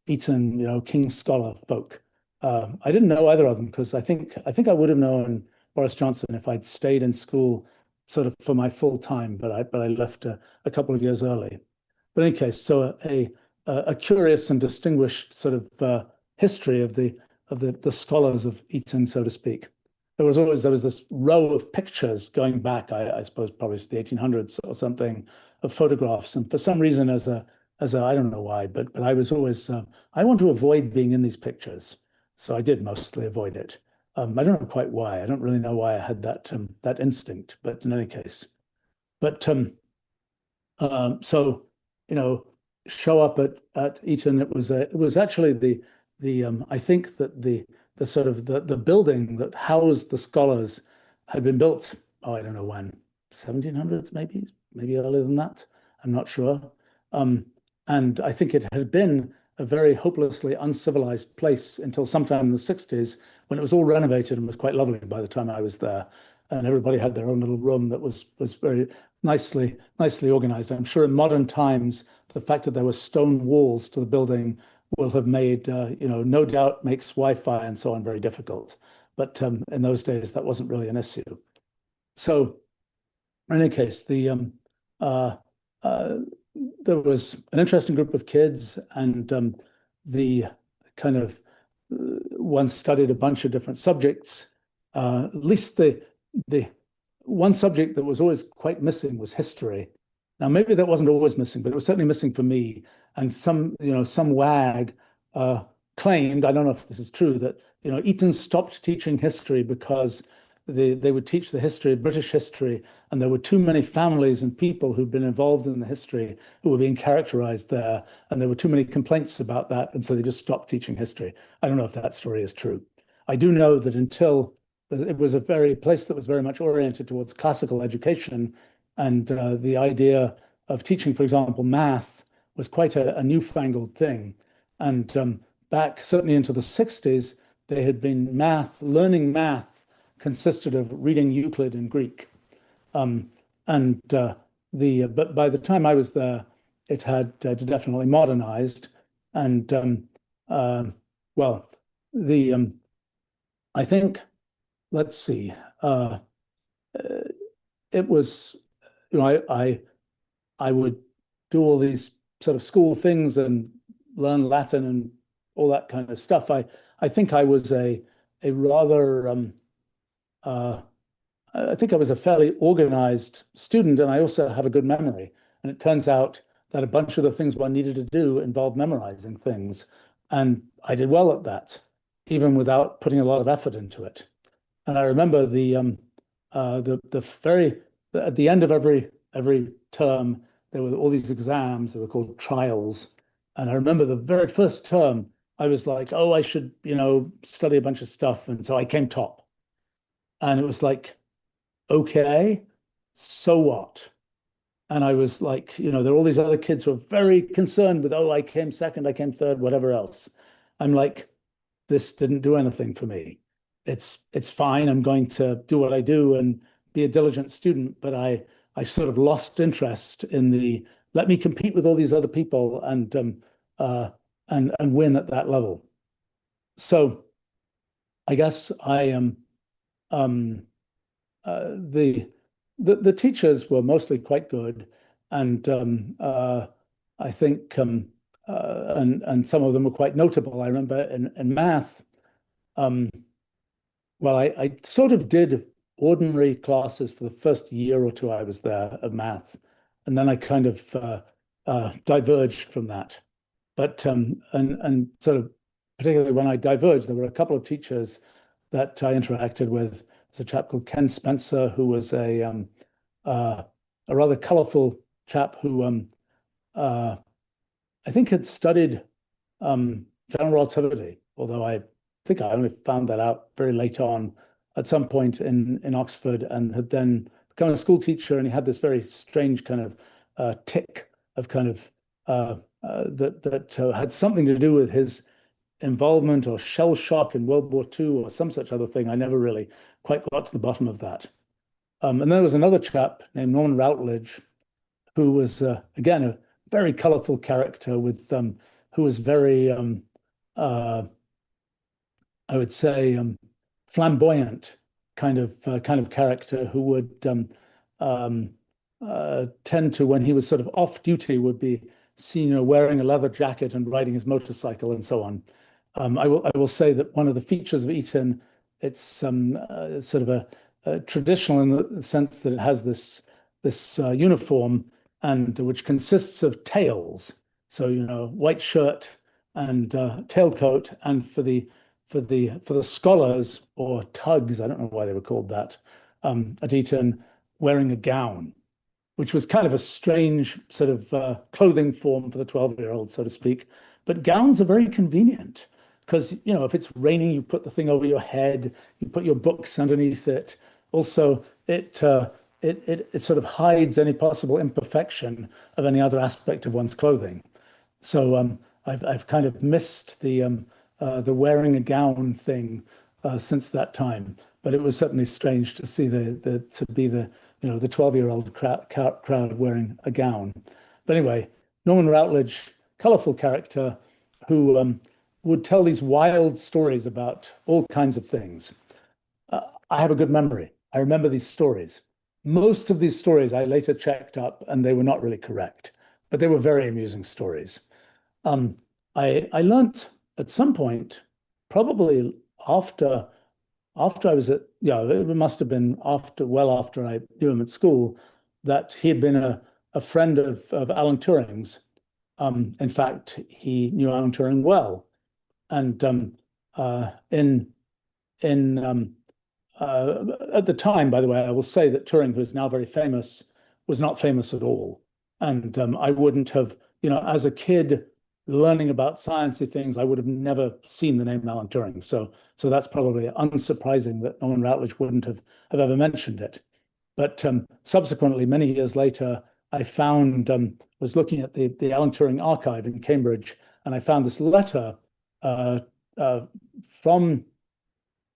Eton, King's Scholar folk. I didn't know either of them because I think I would have known Boris Johnson if I'd stayed in school sort of for my full time, but I left a couple of years early. But in any case, so a curious and distinguished sort of history of the scholars of Eton, so to speak. There was this row of pictures going back, I suppose probably to the 1800s or something, of photographs, and for some reason, as a I don't know why, but I was always I want to avoid being in these pictures, so I did mostly avoid it. I don't know quite why. I don't really know why I had that instinct, but in any case, but so you know, show up at Eton. It was actually the I think that the sort of the building that housed the scholars had been built. Oh, I don't know when, 1700s maybe earlier than that. I'm not sure. Um, and I think it had been a very hopelessly uncivilized place until sometime in the 60s when it was all renovated and was quite lovely by the time I was there. And everybody had their own little room that was very nicely organized. I'm sure in modern times, the fact that there were stone walls to the building will have made, no doubt makes Wi-Fi and so on very difficult. But in those days, that wasn't really an issue. So in any case, uh, uh, there was an interesting group of kids, and the kind of one studied a bunch of different subjects. At least the one subject that was always quite missing was history. Now, maybe that wasn't always missing, but it was certainly missing for me. And some wag uh, claimed, I don't know if this is true, that Eton stopped teaching history because they would teach the history of British history, and there were too many families and people who'd been involved in the history who were being characterized there, and there were too many complaints about that, and so they just stopped teaching history. I don't know if that story is true. I do know that until it was a very place that was very much oriented towards classical education, and the idea of teaching, for example, math was quite a newfangled thing. And back certainly into the 60s, there had been learning math consisted of reading Euclid in Greek. Um, and but by the time I was there, it had definitely modernized. And uh, well, the I think, let's see, uh, it was, I would do all these sort of school things and learn Latin and all that kind of stuff. I think I was a rather uh, I think I was a fairly organized student, and I also have a good memory. And it turns out that a bunch of the things one needed to do involved memorizing things, and I did well at that, even without putting a lot of effort into it. And I remember the very at the end of every term there were all these exams. They were called trials, and I remember the very first term I was like, oh, I should study a bunch of stuff, and so I came top. And it was like, okay, so what? And I was like, there are all these other kids who are very concerned with, oh, I came second, I came third, whatever else. I'm like, this didn't do anything for me. It's fine. I'm going to do what I do and be a diligent student, but I sort of lost interest in the let me compete with all these other people and win at that level. So I guess I am the the teachers were mostly quite good, and I think and some of them were quite notable. I remember in math. Um, well, I sort of did ordinary classes for the first year or two I was there of math, and then I kind of diverged from that. But and sort of particularly when I diverged, there were a couple of teachers that I interacted with. There's a chap called Ken Spencer, who was uh, a rather colorful chap who uh, I think had studied general relativity, although I think I only found that out very late on at some point in Oxford, and had then become a school teacher. And he had this very strange kind of tick of kind of that had something to do with his involvement or shell shock in World War II or some such other thing. I never really quite got to the bottom of that. And there was another chap named Norman Routledge, who was again a very colorful character with who was very uh, I would say flamboyant kind of character who would um, tend to, when he was sort of off duty, would be seen, wearing a leather jacket and riding his motorcycle and so on. I will say that one of the features of Eton, it's sort of a traditional in the sense that it has this uniform and which consists of tails. So white shirt and tailcoat, and for the scholars or tugs, I don't know why they were called that, at Eton, wearing a gown, which was kind of a strange sort of clothing form for the 12-year-old, so to speak. But gowns are very convenient because, if it's raining, you put the thing over your head, you put your books underneath it. Also, it sort of hides any possible imperfection of any other aspect of one's clothing. So I've kind of missed the wearing a gown thing since that time. But it was certainly strange to see the to be the the 12-year-old crowd wearing a gown. But anyway, Norman Routledge, colorful character who would tell these wild stories about all kinds of things. I have a good memory. I remember these stories. Most of these stories I later checked up and they were not really correct, but they were very amusing stories. Um, I learnt at some point, probably after I was at, yeah, it must have been well after I knew him at school, that he had been a friend of Alan Turing's. In fact, he knew Alan Turing well. And in at the time, by the way, I will say that Turing, who is now very famous, was not famous at all. And I wouldn't have, as a kid learning about sciencey things, I would have never seen the name Alan Turing. So that's probably unsurprising that Norman Routledge wouldn't have ever mentioned it. But subsequently, many years later, I found was looking at the Alan Turing archive in Cambridge, and I found this letter uh, uh, from,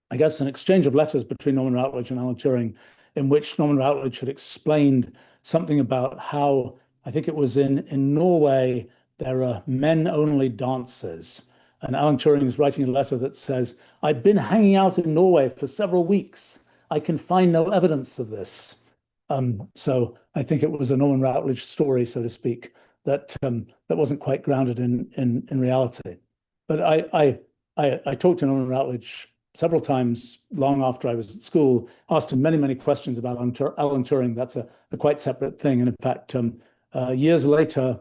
I guess, an exchange of letters between Norman Routledge and Alan Turing, in which Norman Routledge had explained something about how, I think it was in Norway, there are men-only dances. And Alan Turing is writing a letter that says, I've been hanging out in Norway for several weeks. I can find no evidence of this. So I think it was a Norman Routledge story, so to speak, that wasn't quite grounded in reality. But I talked to Norman Routledge several times long after I was at school, asked him many, many questions about Alan Turing. That's a quite separate thing. And in fact, years later,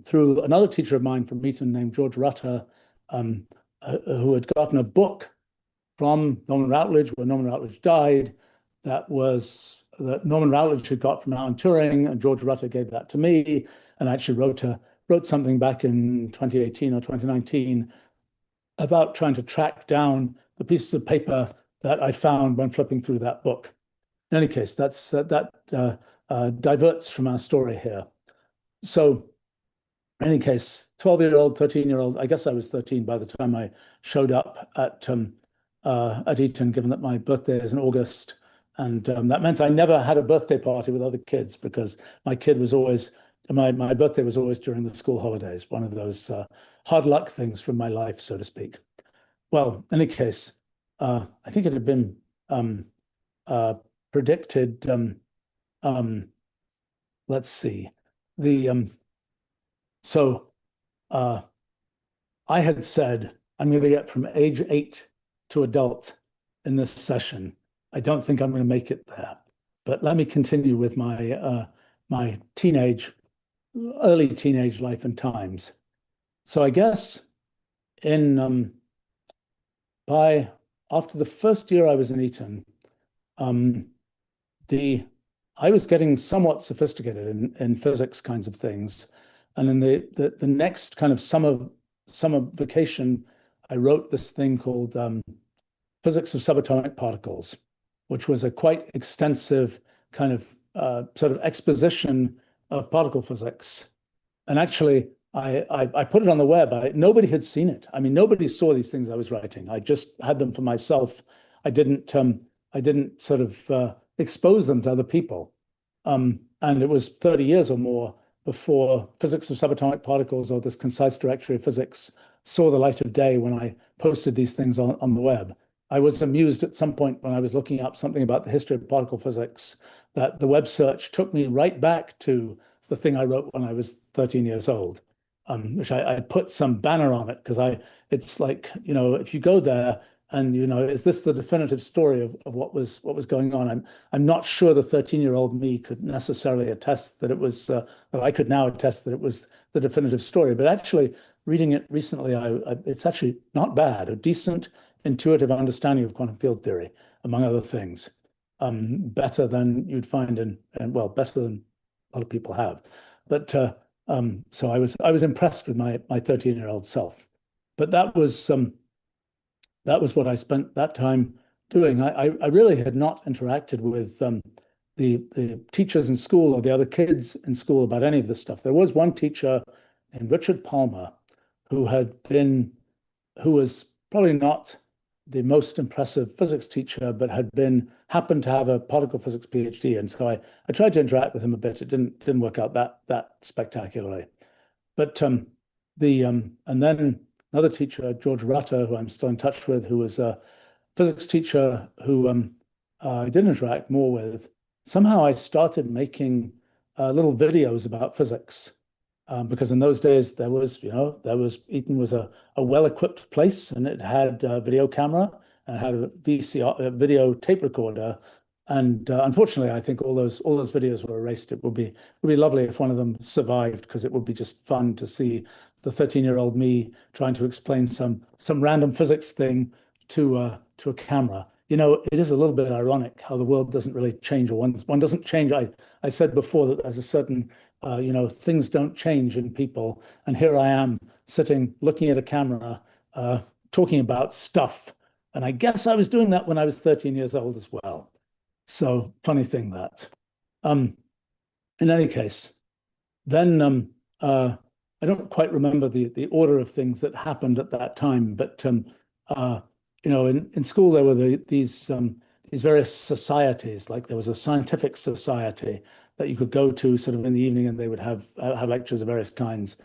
through another teacher of mine from Eton named George Rutter, who had gotten a book from Norman Routledge when Norman Routledge died, that Norman Routledge had got from Alan Turing, and George Rutter gave that to me, and I actually wrote something back in 2018 or 2019 about trying to track down the pieces of paper that I found when flipping through that book. In any case, that diverts from our story here. So, in any case, 12-year-old, 13-year-old, I guess I was 13 by the time I showed up at Eton, given that my birthday is in August. And that meant I never had a birthday party with other kids because my birthday was always during the school holidays, one of those hard luck things from my life, so to speak. Well, in any case, I think it had been predicted. Let's see. So I had said I'm going to get from age 8 to adult in this session. I don't think I'm going to make it there, but let me continue with my early teenage life and times. So I guess in by after the first year I was in Eton, I was getting somewhat sophisticated in physics kinds of things, and in the next kind of summer vacation, I wrote this thing called Physics of Subatomic Particles, which was a quite extensive kind of sort of exposition of particle physics. And actually, I put it on the web. Nobody had seen it. I mean, nobody saw these things I was writing. I just had them for myself. I didn't sort of expose them to other people. And it was 30 years or more before Physics of Subatomic Particles, or this concise directory of physics, saw the light of day when I posted these things on the web. I was amused at some point when I was looking up something about the history of particle physics that the web search took me right back to the thing I wrote when I was 13 years old, which I put some banner on it because it's like, if you go there and, is this the definitive story of what was going on? I'm not sure the 13-year-old me could necessarily attest that it was, that I could now attest that it was the definitive story. But actually, reading it recently, it's actually not bad, a decent intuitive understanding of quantum field theory, among other things. Better than you'd find well, better than a lot of people have. But so I was impressed with my 13-year-old self. But that was what I spent that time doing. I really had not interacted with the teachers in school or the other kids in school about any of this stuff. There was one teacher named Richard Palmer, who had been, who was probably not the most impressive physics teacher, but happened to have a particle physics PhD. And so I tried to interact with him a bit. It didn't work out that spectacularly. But and then another teacher, George Rutter, who I'm still in touch with, who was a physics teacher who I did interact more with. Somehow I started making little videos about physics because in those days Eton was a well-equipped place, and it had a video camera and it had a VCR, a video tape recorder. And unfortunately, I think all those videos were erased. It would be lovely if one of them survived, because it would be just fun to see the 13-year-old me trying to explain some random physics thing to a camera. It is a little bit ironic how the world doesn't really change, or one doesn't change. I said before that there's a certain things don't change in people, and here I am sitting looking at a camera, talking about stuff, and I guess I was doing that when I was 13 years old as well. So funny thing that. Um, in any case, then I don't quite remember the order of things that happened at that time, but uh, in school there were these various societies. Like there was a scientific society that you could go to sort of in the evening, and they would have lectures of various kinds.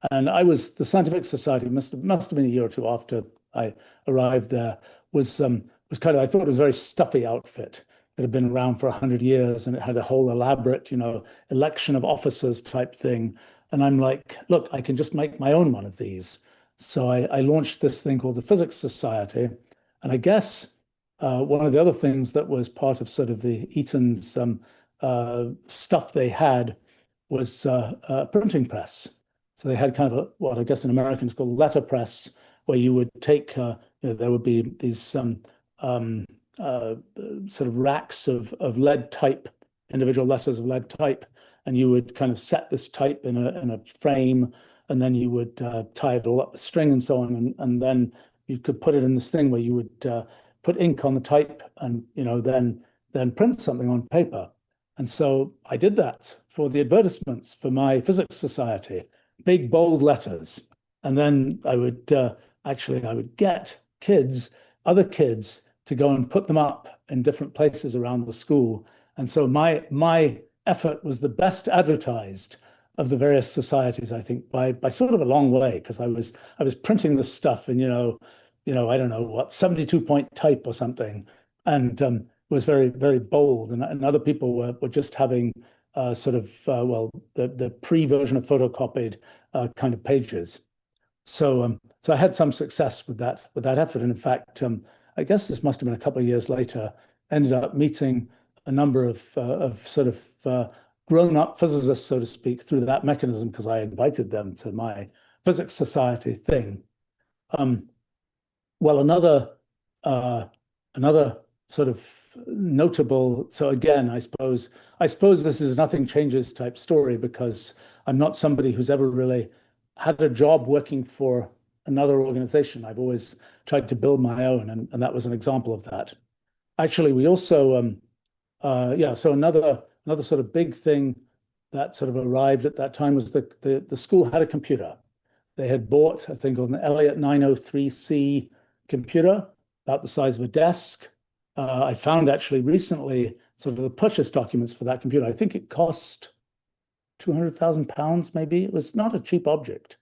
And the scientific society must have been a year or two after I arrived there. Was kind of, I thought it was a very stuffy outfit. It had been around for 100 years, and it had a whole elaborate, election of officers type thing. And I'm like, look, I can just make my own one of these. So I launched this thing called the Physics Society. And I guess one of the other things that was part of sort of the Eton's stuff they had was a printing press. So they had kind of what I guess in American is called letterpress, where you would take, there would be these um, uh, sort of racks of lead type, individual letters of lead type, and you would kind of set this type in a frame, and then you would tie it all up with string and so on, and then you could put it in this thing where you would put ink on the type, and then print something on paper. And so I did that for the advertisements for my physics society, big bold letters, and then I would get other kids to go and put them up in different places around the school. And so my effort was the best advertised of the various societies, I think, by sort of a long way, because I was printing this stuff in, I don't know what, 72-point type or something, and was very, very bold. And other people were just having sort of the pre-version of photocopied kind of pages. So I had some success with that effort. And in fact, I guess this must have been a couple of years later, ended up meeting a number of sort of grown-up physicists, so to speak, through that mechanism, because I invited them to my physics society thing. Um, well, another sort of notable. So again, I suppose this is nothing changes type story, because I'm not somebody who's ever really had a job working for another organization. I've always tried to build my own, and that was an example of that. Actually, we also yeah. So another sort of big thing that sort of arrived at that time was the school had a computer. They had bought, I think, an Elliott 903C computer about the size of a desk. I found actually recently sort of the purchase documents for that computer. I think it cost £200,000, maybe. It was not a cheap object.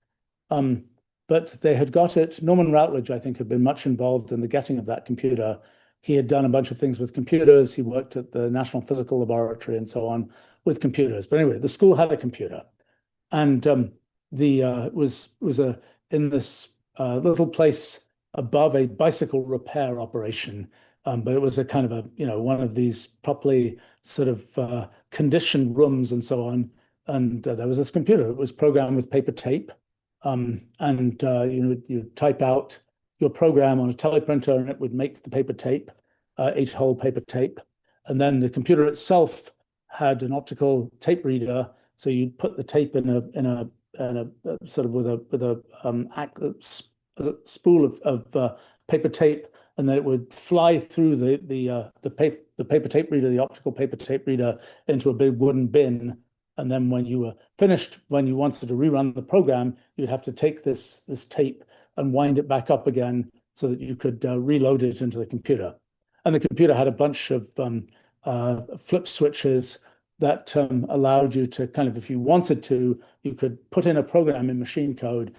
But they had got it. Norman Routledge, I think, had been much involved in the getting of that computer. He had done a bunch of things with computers. He worked at the National Physical Laboratory and so on with computers. But anyway, the school had a computer, and the was a in this little place above a bicycle repair operation. But it was a kind of one of these properly sort of conditioned rooms and so on. And there was this computer. It was programmed with paper tape, and you type out your program on a teleprinter, and it would make the paper tape, 8-hole paper tape. And then the computer itself had an optical tape reader, so you'd put the tape in a sort of with a spool of paper tape, and then it would fly through the paper tape reader, the optical paper tape reader, into a big wooden bin. And then when you were finished, when you wanted to rerun the program, you'd have to take this tape and wind it back up again so that you could reload it into the computer. And the computer had a bunch of flip switches that allowed you to kind of, if you wanted to, you could put in a program in machine code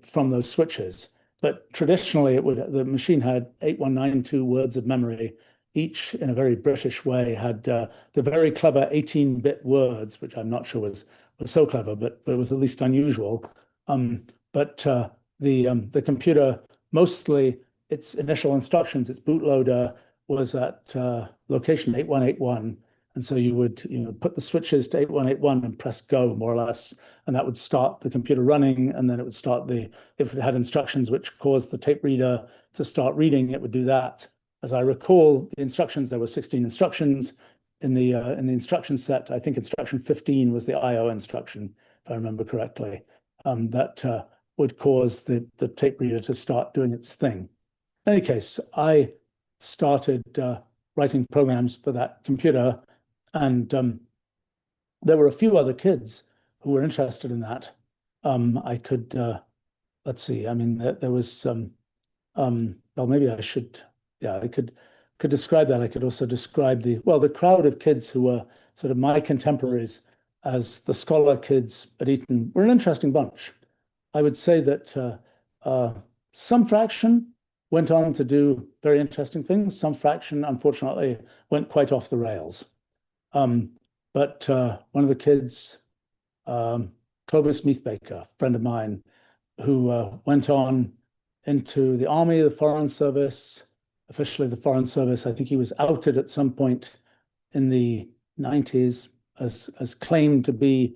from those switches. But traditionally, the machine had 8192 words of memory, each in a very British way had the very clever 18-bit words, which I'm not sure was so clever, but it was at least unusual. But the computer, mostly its initial instructions, its bootloader was at location 8181. And so you would put the switches to 8181 and press go, more or less, and that would start the computer running. And then it would start if it had instructions which caused the tape reader to start reading, it would do that. As I recall, the instructions, there were 16 instructions in the instruction set. I think instruction 15 was the IO instruction, if I remember correctly, that would cause the tape reader to start doing its thing. In any case, I started writing programs for that computer, and there were a few other kids who were interested in that. I could, let's see, I mean, there was some, well, maybe I should, yeah, I could describe that. I could also describe the crowd of kids who were sort of my contemporaries as the scholar kids at Eton were an interesting bunch. I would say that some fraction went on to do very interesting things. Some fraction, unfortunately, went quite off the rails. But one of the kids, Clovis Meathbaker, a friend of mine, who went on into the army, the foreign service, officially the foreign service. I think he was outed at some point in the 90s as claimed to be,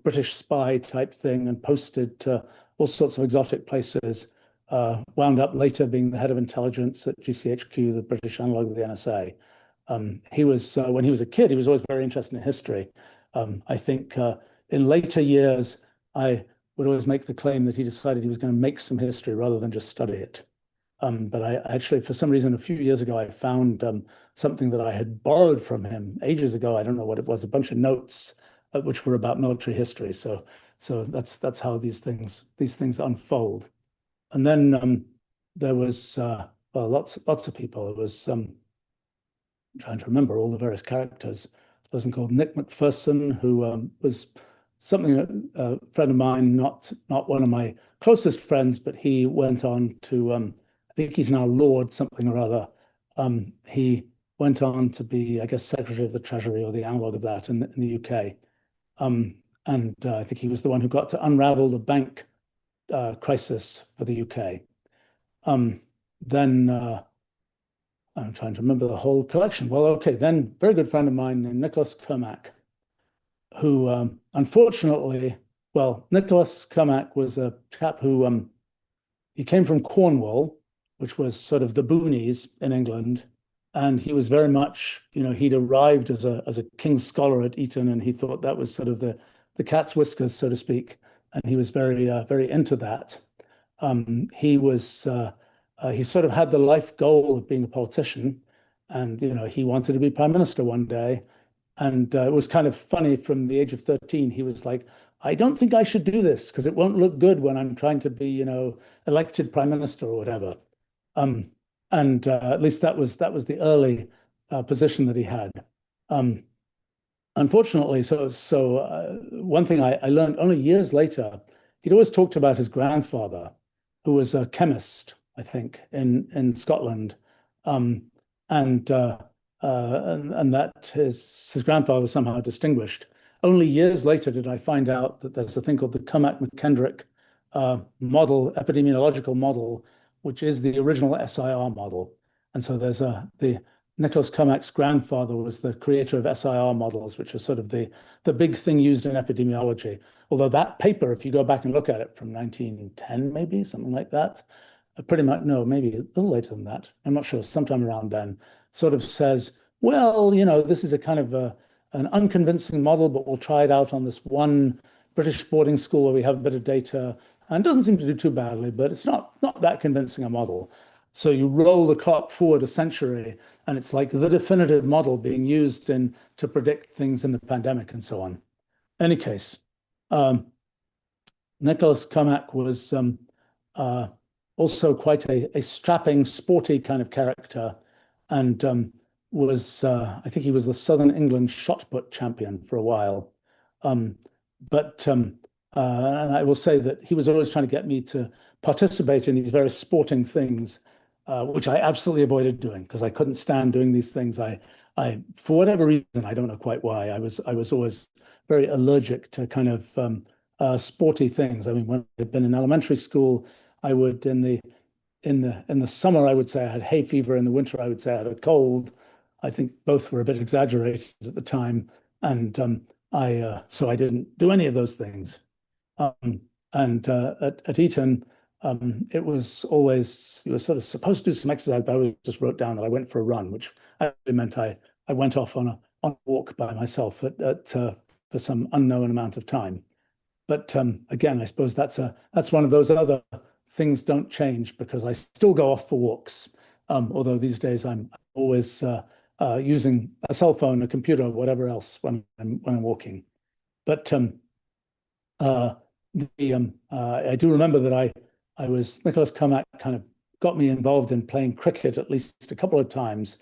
British spy type thing, and posted to all sorts of exotic places. Wound up later being the head of intelligence at GCHQ, the British analog of the NSA. He was, when he was a kid, he was always very interested in history. I think in later years, I would always make the claim that he decided he was going to make some history rather than just study it. But I actually, for some reason, a few years ago, I found something that I had borrowed from him ages ago. I don't know what it was, a bunch of notes which were about military history. So that's how these things unfold. And then there was lots of people. It was I'm trying to remember all the various characters. A person called Nick McPherson, who was something a friend of mine, not one of my closest friends, but he went on to I think he's now Lord something or other. He went on to be, I guess, Secretary of the Treasury or the analog of that in the UK. And I think he was the one who got to unravel the bank crisis for the UK. Then I'm trying to remember the whole collection. Well, okay, then very good friend of mine named Nicholas Kermack, who unfortunately, Nicholas Kermack was a chap who he came from Cornwall, which was sort of the boonies in England. And he was very much, he'd arrived as a King's Scholar at Eton, and he thought that was sort of the cat's whiskers, so to speak. And he was very into that. He sort of had the life goal of being a politician, and he wanted to be prime minister one day. And it was kind of funny. From the age of 13, he was like, I don't think I should do this because it won't look good when I'm trying to be, elected prime minister or whatever. And at least that was the early position that he had. Unfortunately, one thing I learned only years later, he'd always talked about his grandfather, who was a chemist, I think, in Scotland, and that his grandfather was somehow distinguished. Only years later did I find out that there's a thing called the Kermack-McKendrick model, epidemiological model, which is the original SIR model. And so there's the Nicholas Kermack's grandfather was the creator of SIR models, which are sort of the big thing used in epidemiology. Although that paper, if you go back and look at it from 1910, maybe something like that, pretty much, no, maybe a little later than that, I'm not sure, sometime around then, sort of says, well, this is a kind of an unconvincing model, but we'll try it out on this one British boarding school where we have a bit of data, and it doesn't seem to do too badly, but it's not that convincing a model. So you roll the clock forward a century, and it's like the definitive model being used to predict things in the pandemic and so on. In any case, Um, Nicholas Comac was uh, also quite a strapping, sporty kind of character, and I think he was the Southern England shot put champion for a while. Um, but and I will say that he was always trying to get me to participate in these various sporting things, which I absolutely avoided doing because I couldn't stand doing these things. For whatever reason, I don't know quite why, I was always very allergic to kind of sporty things. I mean, when I'd been in elementary school, I would in the summer I would say I had hay fever. In the winter, I would say I had a cold. I think both were a bit exaggerated at the time, and I so I didn't do any of those things. Um, and at Eton, it was always you were sort of supposed to do some exercise, but I was just wrote down that I went for a run, which actually meant I went off on a walk by myself for some unknown amount of time. But again, I suppose that's one of those other things don't change because I still go off for walks. Although these days I'm always using a cell phone, a computer, whatever else when I'm walking. But uh, I do remember that I was Nicholas Comac kind of got me involved in playing cricket at least a couple of times,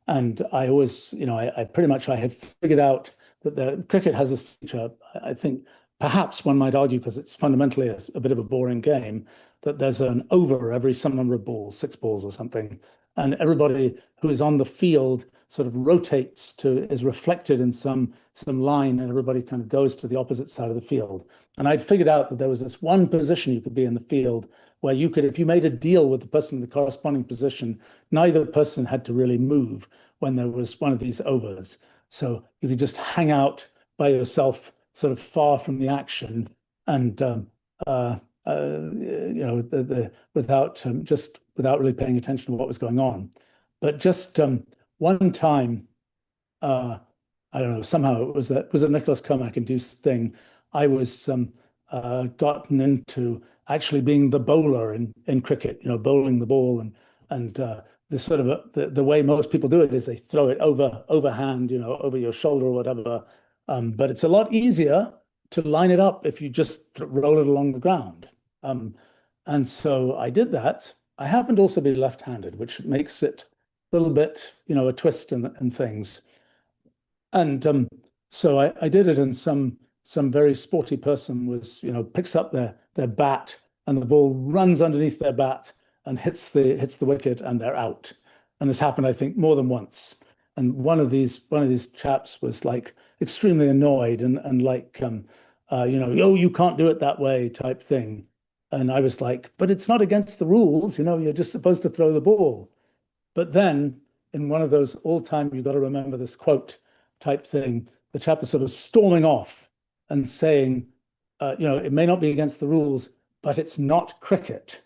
and I always, I pretty much I had figured out that the cricket has this feature. I think perhaps one might argue because it's fundamentally a bit of a boring game that there's an over every some number of balls, 6 balls or something, and everybody who is on the field sort of rotates to is reflected in some line, and everybody kind of goes to the opposite side of the field. And I'd figured out that there was this one position you could be in the field where you could, if you made a deal with the person in the corresponding position, neither person had to really move when there was one of these overs. So you could just hang out by yourself, sort of far from the action, and without just without really paying attention to what was going on. But just one time, uh, I don't know, somehow it was a Nicholas Comac induced thing. I was gotten into actually being the bowler in cricket, bowling the ball and the sort of the way most people do it is they throw it overhand, over your shoulder or whatever. But it's a lot easier to line it up if you just roll it along the ground. Um, and so I did that. I happened to also be left-handed, which makes it a little bit, a twist and things. And so I did it, and some very sporty person was, picks up their bat, and the ball runs underneath their bat and hits the wicket, and they're out. And this happened, I think, more than once. And one of these chaps was like extremely annoyed and like oh, you can't do it that way type thing. And I was like, but it's not against the rules, you're just supposed to throw the ball. But then, in one of those all time, you've got to remember this quote type thing, the chap is sort of storming off and saying, it may not be against the rules, but it's not cricket,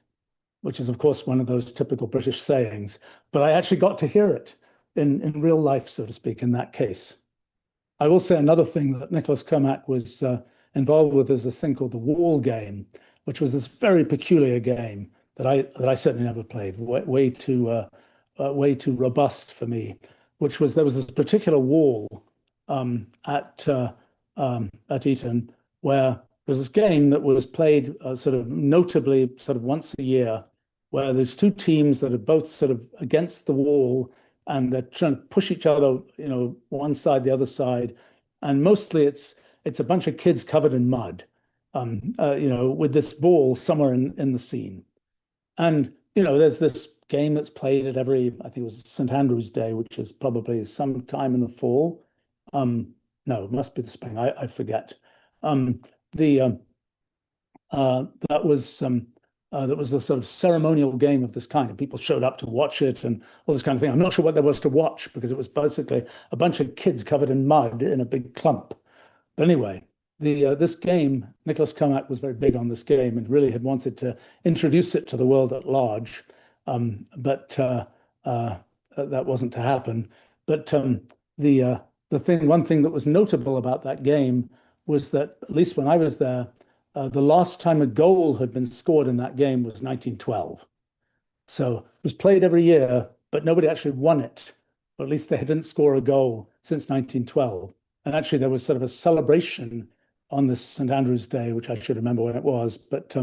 which is, of course, one of those typical British sayings. But I actually got to hear it in real life, so to speak, in that case. I will say another thing that Nicholas Comac was involved with is this thing called the wall game, which was this very peculiar game that I certainly never played. Way too robust for me. Which was there was this particular wall at Eton where there was this game that was played sort of notably sort of once a year, where there's two teams that are both sort of against the wall and they're trying to push each other, one side, the other side. And mostly it's a bunch of kids covered in mud, with this ball somewhere in the scene. And, there's this game that's played at I think it was St. Andrew's Day, which is probably sometime in the fall. No, it must be the spring. I forget. Um, the that was the sort of ceremonial game of this kind, and people showed up to watch it and all this kind of thing. I'm not sure what there was to watch because it was basically a bunch of kids covered in mud in a big clump. But anyway, the this game, Nicholas Comac was very big on this game and really had wanted to introduce it to the world at large, but that wasn't to happen. But the uh, one thing that was notable about that game was that at least when I was there, the last time a goal had been scored in that game was 1912. So it was played every year, but nobody actually won it, or at least they didn't score a goal since 1912. And actually, there was sort of a celebration on this St. Andrew's Day, which I should remember when it was, but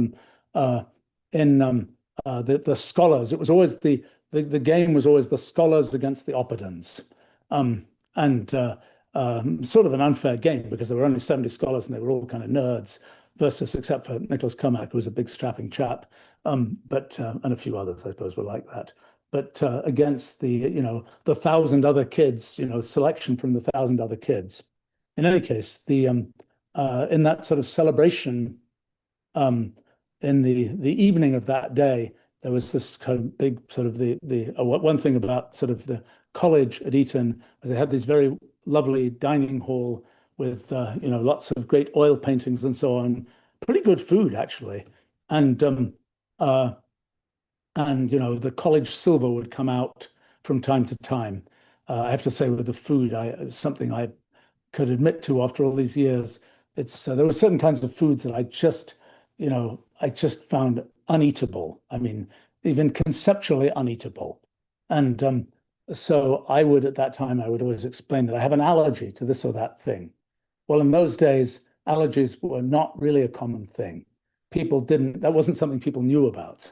uh, in the scholars, it was always the game was always the scholars against the oppidans, and sort of an unfair game because there were only 70 scholars and they were all kind of nerds, versus except for Nicholas Kermack, who was a big strapping chap, but and a few others, I suppose, were like that. But against the thousand other kids, selection from the thousand other kids. In any case, the in that sort of celebration, um, in the evening of that day, there was this kind of big sort of the one thing about sort of the college at Eton was they had this very lovely dining hall with lots of great oil paintings and so on, pretty good food actually, and uh, the college silver would come out from time to time. I have to say, with the food, something I could admit to after all these years. It's there were certain kinds of foods that I just found uneatable. I mean, even conceptually uneatable. And so I would, at that time, I would always explain that I have an allergy to this or that thing. Well, in those days, allergies were not really a common thing. That wasn't something people knew about.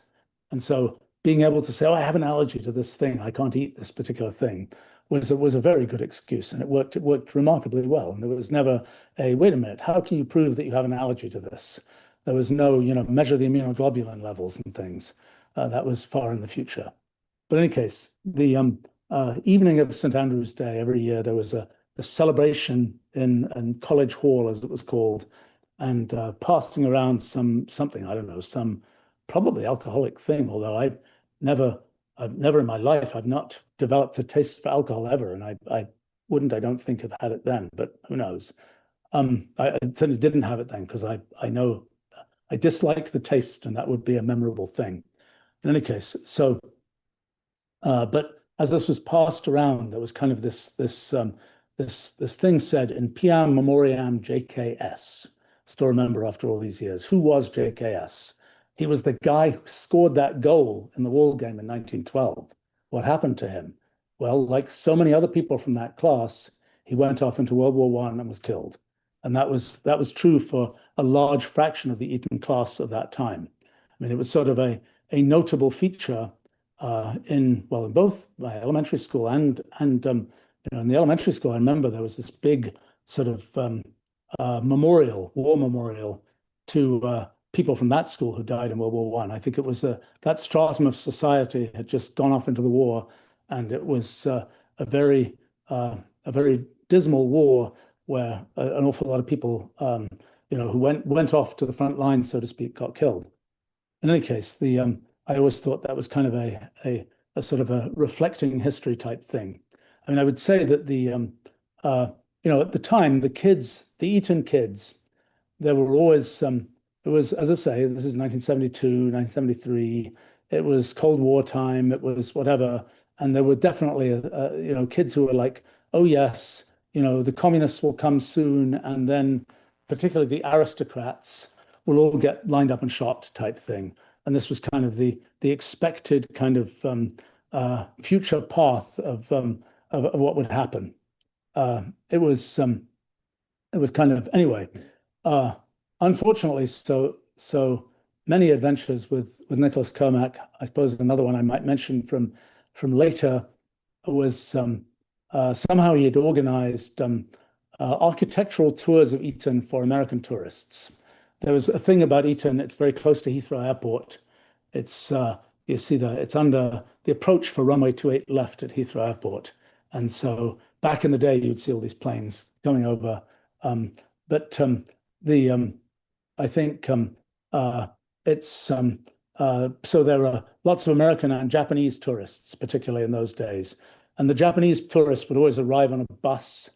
And so being able to say, oh, I have an allergy to this thing, I can't eat this particular thing, was a very good excuse. And it worked remarkably well. And there was never wait a minute, how can you prove that you have an allergy to this? There was no, measure the immunoglobulin levels and things. That was far in the future. But in any case, the evening of St. Andrew's Day every year, there was a celebration in College Hall, as it was called, and passing around something, I don't know, some probably alcoholic thing, although I've never in my life, I've not developed a taste for alcohol ever, and I wouldn't, I don't think, have had it then, but who knows? I certainly didn't have it then because I know I dislike the taste, and that would be a memorable thing. In any case, so but as this was passed around, there was kind of this thing said in Piam Memoriam JKS. Still remember after all these years, who was JKS? He was the guy who scored that goal in the Wall game in 1912. What happened to him? Well, like so many other people from that class, he went off into World War I and was killed. And that was true for a large fraction of the Eton class of that time. I mean, it was sort of a notable feature in both my elementary school and in the elementary school. I remember there was this big sort of war memorial to people from that school who died in World War One. I think it was that stratum of society had just gone off into the war, and it was a very dismal war where an awful lot of people, who went off to the front line, so to speak, got killed. In any case, I always thought that was kind of a sort of a reflecting history type thing. I mean, I would say that at the time, the Eton kids, there were always it was, as I say, this is 1972, 1973. It was Cold War time. It was whatever, and there were definitely kids who were like, oh yes, the communists will come soon, and then particularly the aristocrats will all get lined up and shot type thing. And this was kind of the expected kind of future path of what would happen. It was kind of anyway. Uh, Unfortunately, so many adventures with Nicholas Kermack. I suppose another one I might mention from later was somehow he had organized architectural tours of Eton for American tourists. There was a thing about Eton, it's very close to Heathrow Airport. It's you see it's under the approach for runway 28 left at Heathrow Airport. And so back in the day, you'd see all these planes coming over. But the I think it's so there are lots of American and Japanese tourists, particularly in those days. And the Japanese tourists would always arrive on a bus,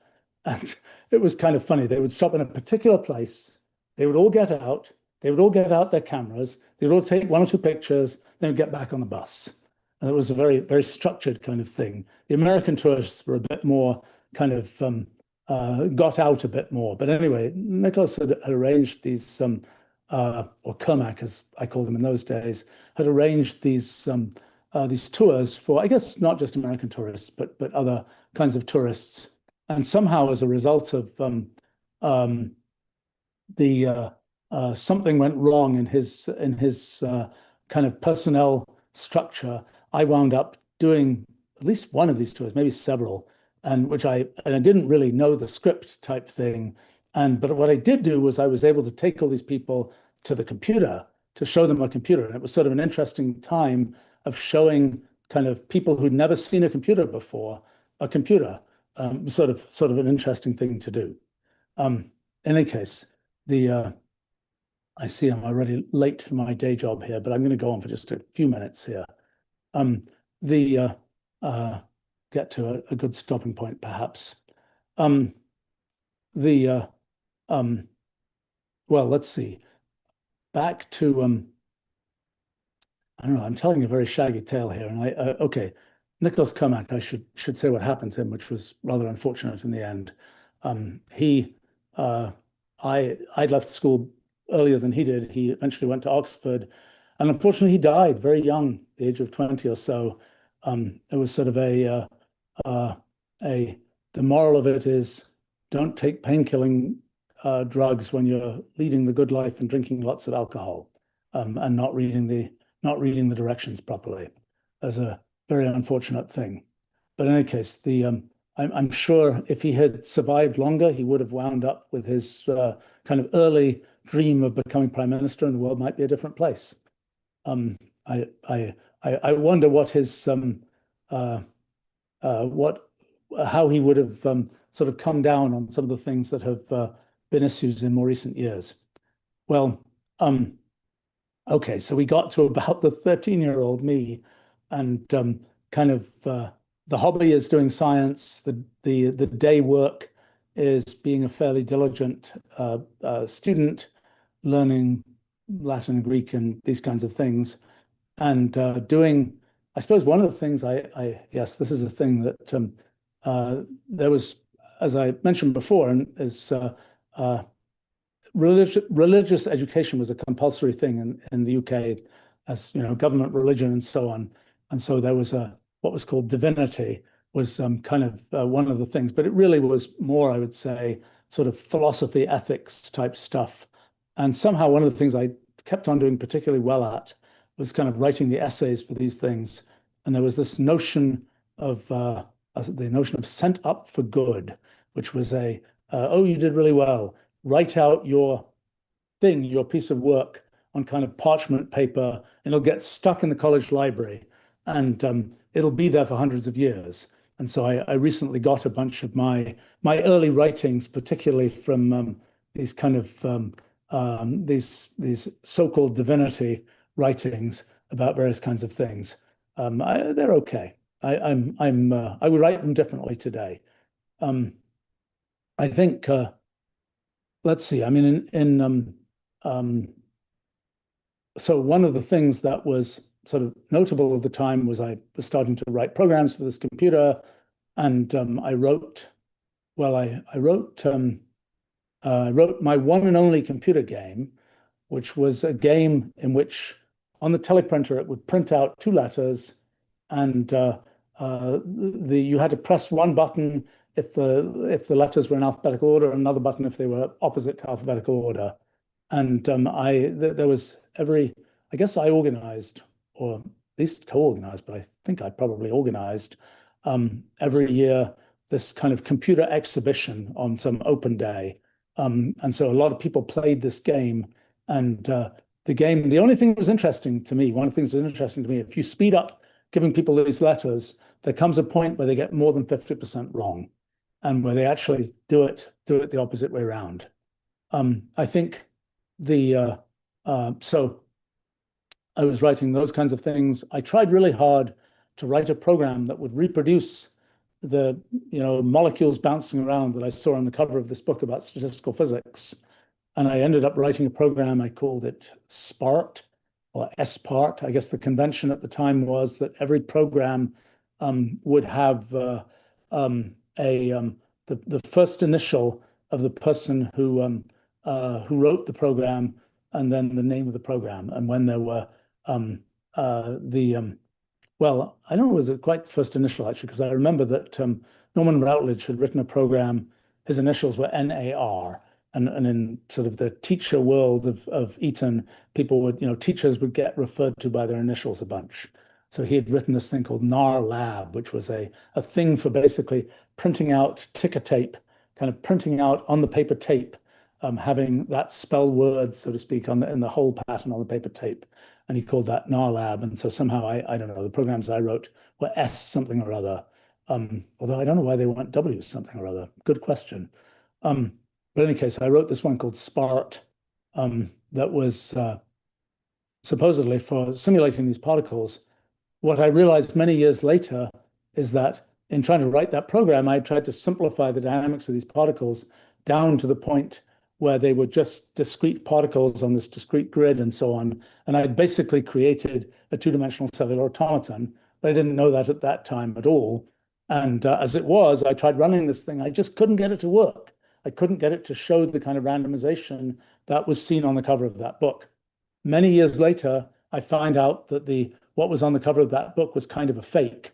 and it was kind of funny. They would stop in a particular place. They would all get out. They would all get out their cameras. They would all take one or two pictures, then get back on the bus. And it was a very, very structured kind of thing. The American tourists were a bit more kind of got out a bit more. But anyway, Nicholas had arranged these, or Kermack, as I called them in those days, had arranged these tours for, I guess, not just American tourists, but other kinds of tourists. And somehow, as a result of the something went wrong in his kind of personnel structure. I wound up doing at least one of these tours, maybe several, and I didn't really know the script type thing. But what I did do was I was able to take all these people to the computer to show them a computer, and it was sort of an interesting time of showing kind of people who'd never seen a computer before a computer. Sort of an interesting thing to do. In any case, the I see I'm already late for my day job here, but I'm going to go on for just a few minutes here. Um, the Get to a good stopping point, perhaps. Um, the um, well, let's see. Back to I don't know. I'm telling a very shaggy tale here, and okay. Nicholas Kermack, I should say what happened to him, which was rather unfortunate in the end. He, I'd left school earlier than he did. He eventually went to Oxford, and unfortunately, he died very young, the age of 20 or so. It was sort of uh, a the moral of it is don't take painkilling drugs when you're leading the good life and drinking lots of alcohol, and not reading the directions properly. As a very unfortunate thing. But in any case, I'm sure if he had survived longer, he would have wound up with his kind of early dream of becoming prime minister, and the world might be a different place. Um, I, I wonder what his what how he would have sort of come down on some of the things that have been issues in more recent years. Well, okay, so we got to about the 13-year-old me, and kind of the hobby is doing science. The day work is being a fairly diligent student, learning Latin and Greek and these kinds of things, and doing. I suppose one of the things yes, this is a thing that there was, as I mentioned before, and is religious education was a compulsory thing in the UK, as you know, government religion and so on. And so there was what was called divinity was kind of one of the things, but it really was more, I would say, sort of philosophy, ethics type stuff. And somehow one of the things I kept on doing particularly well at was kind of writing the essays for these things. And there was this notion of the notion of sent up for good, which was oh, you did really well. Write out your thing, your piece of work on kind of parchment paper, and it'll get stuck in the college library, and it'll be there for hundreds of years. And so I recently got a bunch of my early writings, particularly from these kind of these so-called divinity writings about various kinds of things. They're okay. I would write them differently today. Um, I think let's see. I mean, so one of the things that was sort of notable at the time was I was starting to write programs for this computer, and I wrote. Well, I wrote my one and only computer game, which was a game in which on the teleprinter it would print out two letters, and you had to press one button if the letters were in alphabetical order, and another button if they were opposite to alphabetical order. And there was I guess I organized, or at least co-organized, but I think I probably organized every year this kind of computer exhibition on some open day. And so a lot of people played this game, and the only thing that was interesting to me, one of the things that was interesting to me, if you speed up giving people these letters, there comes a point where they get more than 50% wrong, and where they actually do it the opposite way around. I think so I was writing those kinds of things. I tried really hard to write a program that would reproduce the molecules bouncing around that I saw on the cover of this book about statistical physics. And I ended up writing a program. I called it SPART or SPART. I guess the convention at the time was that every program would have the first initial of the person who wrote the program, and then the name of the program. And when there were well, I don't know, was it quite the first initial actually, because I remember that Norman Routledge had written a program. His initials were NAR, and in sort of the teacher world of Eton, people would, teachers would get referred to by their initials a bunch. So he had written this thing called NAR Lab, which was a thing for basically printing out ticker tape, kind of printing out on the paper tape, having that spell word, so to speak, in the whole pattern on the paper tape. And he called that NAR Lab. And so somehow I don't know, the programs I wrote were S something or other. Although I don't know why they weren't W something or other. Good question. But in any case, I wrote this one called SPART, that was supposedly for simulating these particles. What I realized many years later is that in trying to write that program, I tried to simplify the dynamics of these particles down to the point where they were just discrete particles on this discrete grid and so on. And I basically created a two-dimensional cellular automaton, but I didn't know that at that time at all. And as it was, I tried running this thing. I just couldn't get it to work. I couldn't get it to show the kind of randomization that was seen on the cover of that book. Many years later, I find out that what was on the cover of that book was kind of a fake.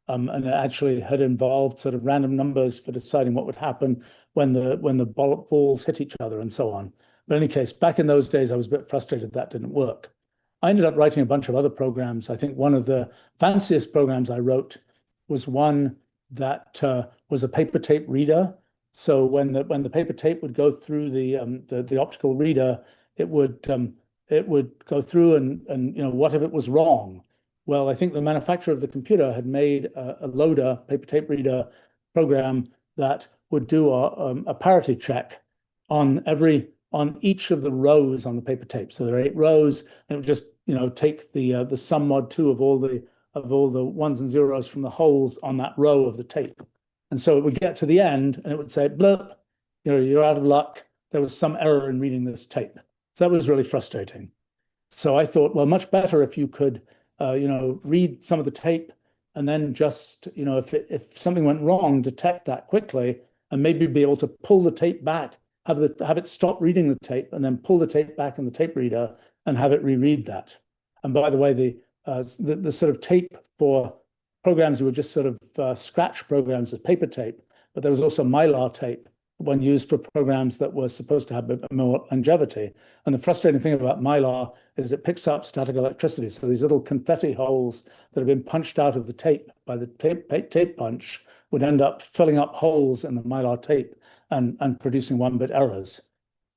And it actually had involved sort of random numbers for deciding what would happen when the balls hit each other and so on. But in any case, back in those days, I was a bit frustrated that didn't work. I ended up writing a bunch of other programs. I think one of the fanciest programs I wrote was one that was a paper tape reader. So when the paper tape would go through the optical reader, it would go through and what if it was wrong? Well, I think the manufacturer of the computer had made a loader, paper tape reader program that would do a parity check on each of the rows on the paper tape. So there are 8 rows, and it would just take the sum mod 2 of all the ones and zeros from the holes on that row of the tape. And so it would get to the end and it would say, blip, you're out of luck. There was some error in reading this tape. So that was really frustrating. So I thought, well, much better if you could, read some of the tape and then just, if something went wrong, detect that quickly and maybe be able to pull the tape back, have it stop reading the tape and then pull the tape back in the tape reader and have it reread that. And by the way, the sort of tape for programs were just sort of scratch programs with paper tape, but there was also Mylar tape when used for programs that were supposed to have a bit more longevity. And the frustrating thing about Mylar is that it picks up static electricity. So these little confetti holes that have been punched out of the tape by the tape punch would end up filling up holes in the Mylar tape and producing 1-bit errors.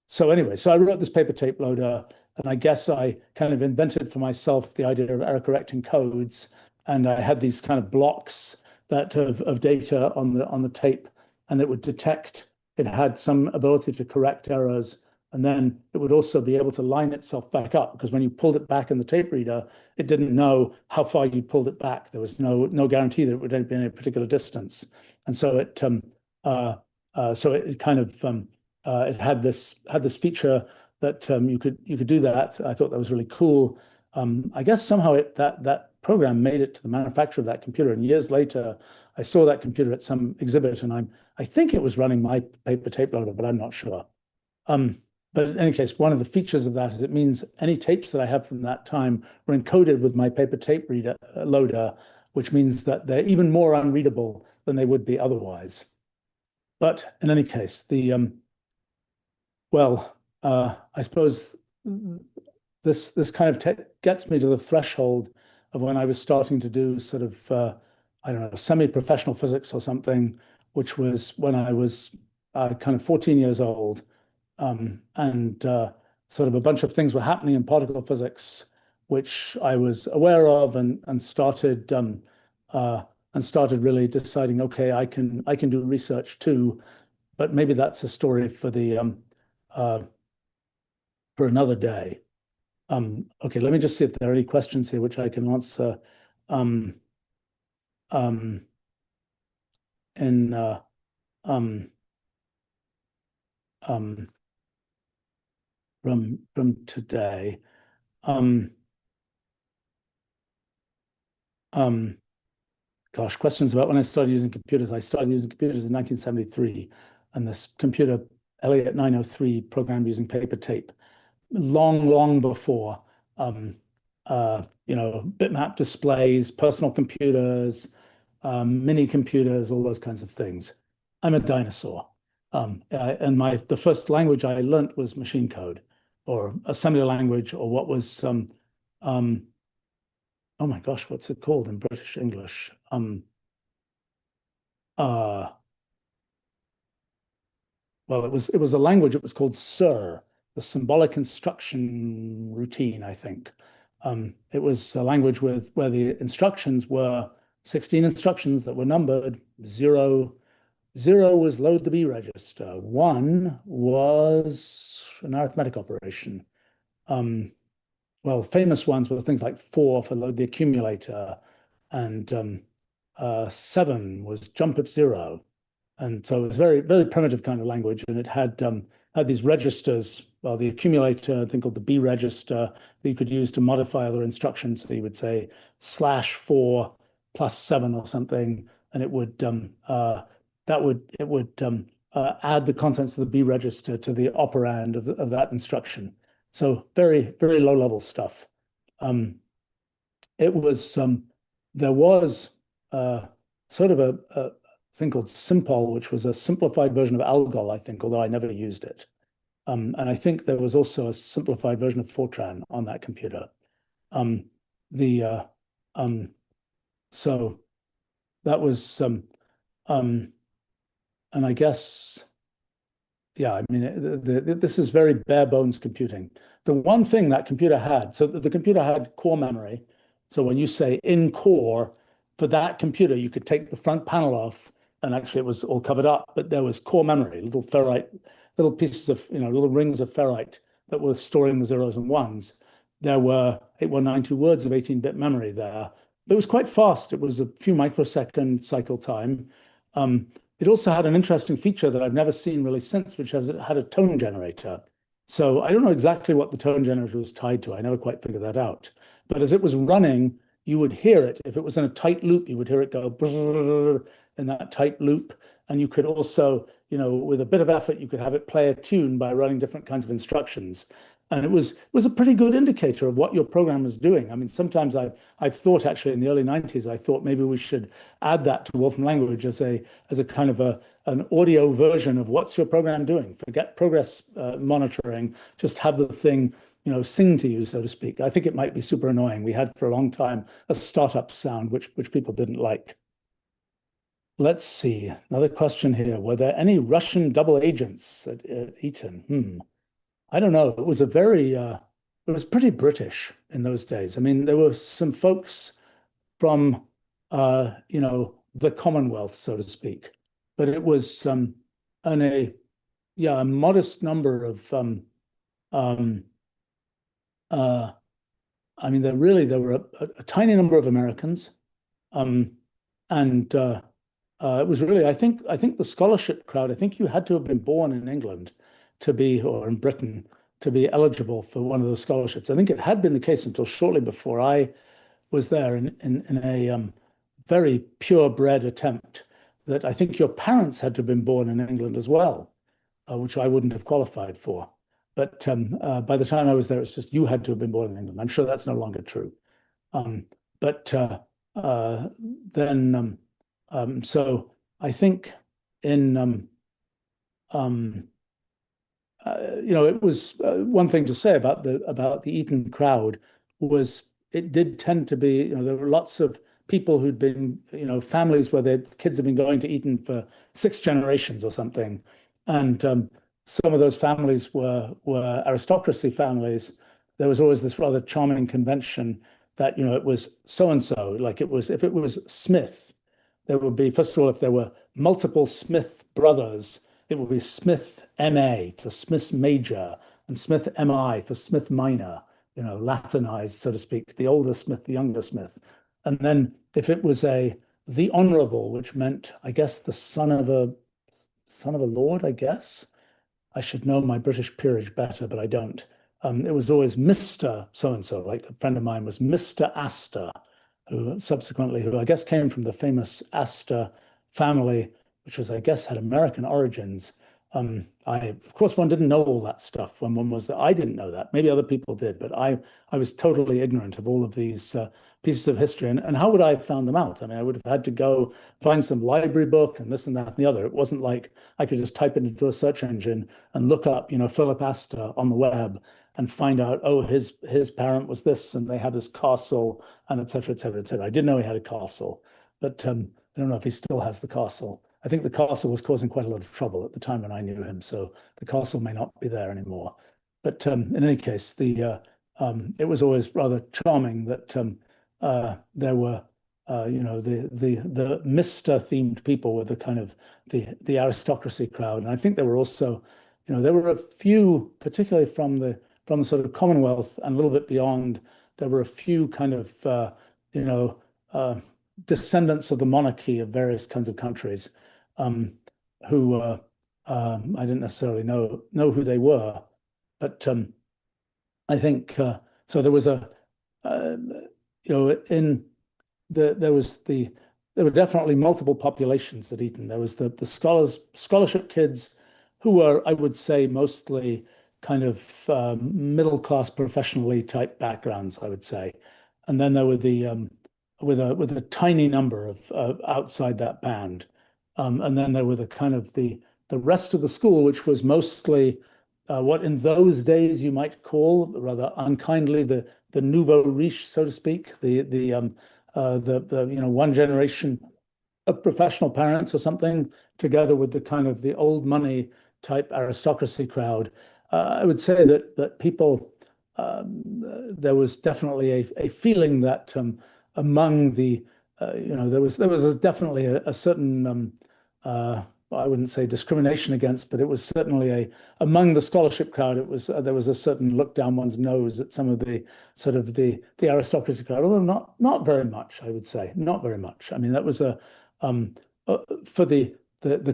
So anyway, so I wrote this paper tape loader, and I guess I kind of invented for myself the idea of error correcting codes. And I had these kind of blocks of data on the tape, and it would detect. It had some ability to correct errors, and then it would also be able to line itself back up, because when you pulled it back in the tape reader, it didn't know how far you pulled it back. There was no guarantee that it would be in a particular distance, and so it kind of it had this feature that you could do that. I thought that was really cool. I guess somehow that program made it to the manufacturer of that computer, and years later, I saw that computer at some exhibit, and I think it was running my paper tape loader, but I'm not sure. But in any case, one of the features of that is it means any tapes that I have from that time were encoded with my paper tape reader loader, which means that they're even more unreadable than they would be otherwise. But in any case, I suppose this kind of gets me to the threshold of when I was starting to do sort of, I don't know, semi-professional physics or something, which was when I was kind of 14 years old. And sort of a bunch of things were happening in particle physics, which I was aware of and started really deciding, okay, I can do research too, but maybe that's a story for another day. Okay, let me just see if there are any questions here which I can answer. Um, um, in um, um, from today. Um, Gosh, questions about when I started using computers. I started using computers in 1973, and this computer, Elliott 903, programmed using paper tape, long before bitmap displays, personal computers, mini computers, all those kinds of things. I'm a dinosaur. And the first language I learnt was machine code or assembly language or what was um, oh my gosh, what's it called in British English? Uh, well, it was a language. It was called SIR, the symbolic instruction routine, I think. It was a language with where the instructions were 16 instructions that were numbered. Zero was load the B register. One was an arithmetic operation. Um, well, famous ones were things like four for load the accumulator, and seven was jump if zero. And so it was very, very primitive kind of language, and it had these registers. Well, the accumulator, a thing called the B register, that you could use to modify other instructions. So you would say /4 plus 7 or something, and it would add the contents of the B register to the operand of that instruction. So very, very low level stuff. Um, it was there was sort of a thing called Simpol, which was a simplified version of Algol, I think, although I never used it. And I think there was also a simplified version of Fortran on that computer. Um, the um, so that was um, and I guess yeah, I mean, this is very bare bones computing. The one thing that computer had, so the computer had core memory. So when you say in core, for that computer, you could take the front panel off and actually it was all covered up, but there was core memory, little ferrite, little pieces of, little rings of ferrite that were storing the zeros and ones. There were 8192 words of 18-bit memory there. It was quite fast. It was a few microsecond cycle time. Um, it also had an interesting feature that I've never seen really since, which has it had a tone generator. So I don't know exactly what the tone generator was tied to. I never quite figured that out. But as it was running, you would hear it. If it was in a tight loop, you would hear it go brrr in that tight loop. And you could also, with a bit of effort, you could have it play a tune by running different kinds of instructions. And it was a pretty good indicator of what your program was doing. I mean, sometimes I've thought actually in the early 90s, I thought maybe we should add that to Wolfram language as a kind of an audio version of what's your program doing. Forget progress monitoring, just have the thing, sing to you, so to speak. I think it might be super annoying. We had for a long time a startup sound, which people didn't like. Let's see. Another question here. Were there any Russian double agents at Eton? I don't know. It was pretty British in those days. I mean, there were some folks from, the Commonwealth, so to speak, but it was an a modest number of, um, uh, I mean, there were a tiny number of Americans, um, and it was really, I think the scholarship crowd. I think you had to have been born in England to be, or in Britain, to be eligible for one of those scholarships. I think it had been the case until shortly before I was there in a very purebred attempt that I think your parents had to have been born in England as well, which I wouldn't have qualified for. But by the time I was there, it's just you had to have been born in England. I'm sure that's no longer true. Um, but uh, then, so I think in um, it was one thing to say about the Eton crowd was it did tend to be, there were lots of people who'd been, families where their kids had been going to Eton for six generations or something, and some of those families were aristocracy families. There was always this rather charming convention that, it was so and so, like it was if it was Smith, there would be, first of all, if there were multiple Smith brothers, it would be Smith MA for Smith Major and Smith MI for Smith Minor, Latinized, so to speak, the older Smith, the younger Smith. And then if it was the Honorable, which meant, I guess, the son of a lord, I guess. I should know my British peerage better, but I don't. It was always Mr. So-and-so, like a friend of mine was Mr. Astor, who I guess came from the famous Astor family, which was, I guess, had American origins. Of course, one didn't know all that stuff when one was. I didn't know that. Maybe other people did, but I was totally ignorant of all of these pieces of history. And how would I have found them out? I mean, I would have had to go find some library book and this and that and the other. It wasn't like I could just type it into a search engine and look up, Philip Astor on the web and find out, oh, his parent was this, and they had this castle, and et cetera, et cetera, et cetera. I did know he had a castle, but I don't know if he still has the castle. I think the castle was causing quite a lot of trouble at the time when I knew him, so the castle may not be there anymore. But in any case, it was always rather charming that there were, the Mister themed people were the kind of the aristocracy crowd, and I think there were also, there were a few, particularly from the sort of Commonwealth and a little bit beyond. There were a few kind of you know descendants of the monarchy of various kinds of countries um, who I didn't necessarily know who they were, but I think so. There was in there was there were definitely multiple populations at Eton. There was the scholarship kids who were, I would say, mostly kind of middle class professionally type backgrounds, I would say. And then there were the with a tiny number of outside that band. And then there were the kind of the rest of the school, which was mostly what in those days you might call, rather unkindly, the nouveau riche, so to speak, the one generation of professional parents or something, together with the kind of the old money type aristocracy crowd. I would say that people there was definitely a feeling that among the there was definitely a certain I wouldn't say discrimination against, but it was certainly among the scholarship crowd. It was there was a certain look down one's nose at some of the sort of the aristocracy crowd, although not very much, I would say, not very much. I mean, that was um, for the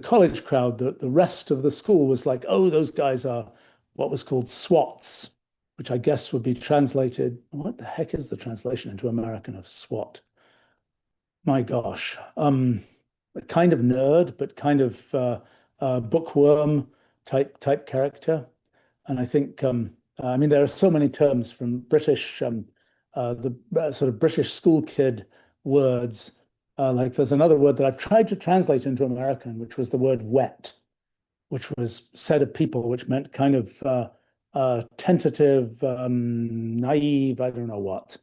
college crowd. The rest of the school was like, oh, those guys are what was called SWATs, which I guess would be translated. What the heck is the translation into American of SWAT? My gosh. A kind of nerd, but kind of bookworm type character. And I think, I mean, there are so many terms from British, the sort of British school kid words. Like there's another word that I've tried to translate into American, which was the word wet, which was said of people, which meant kind of tentative, naive, I don't know what.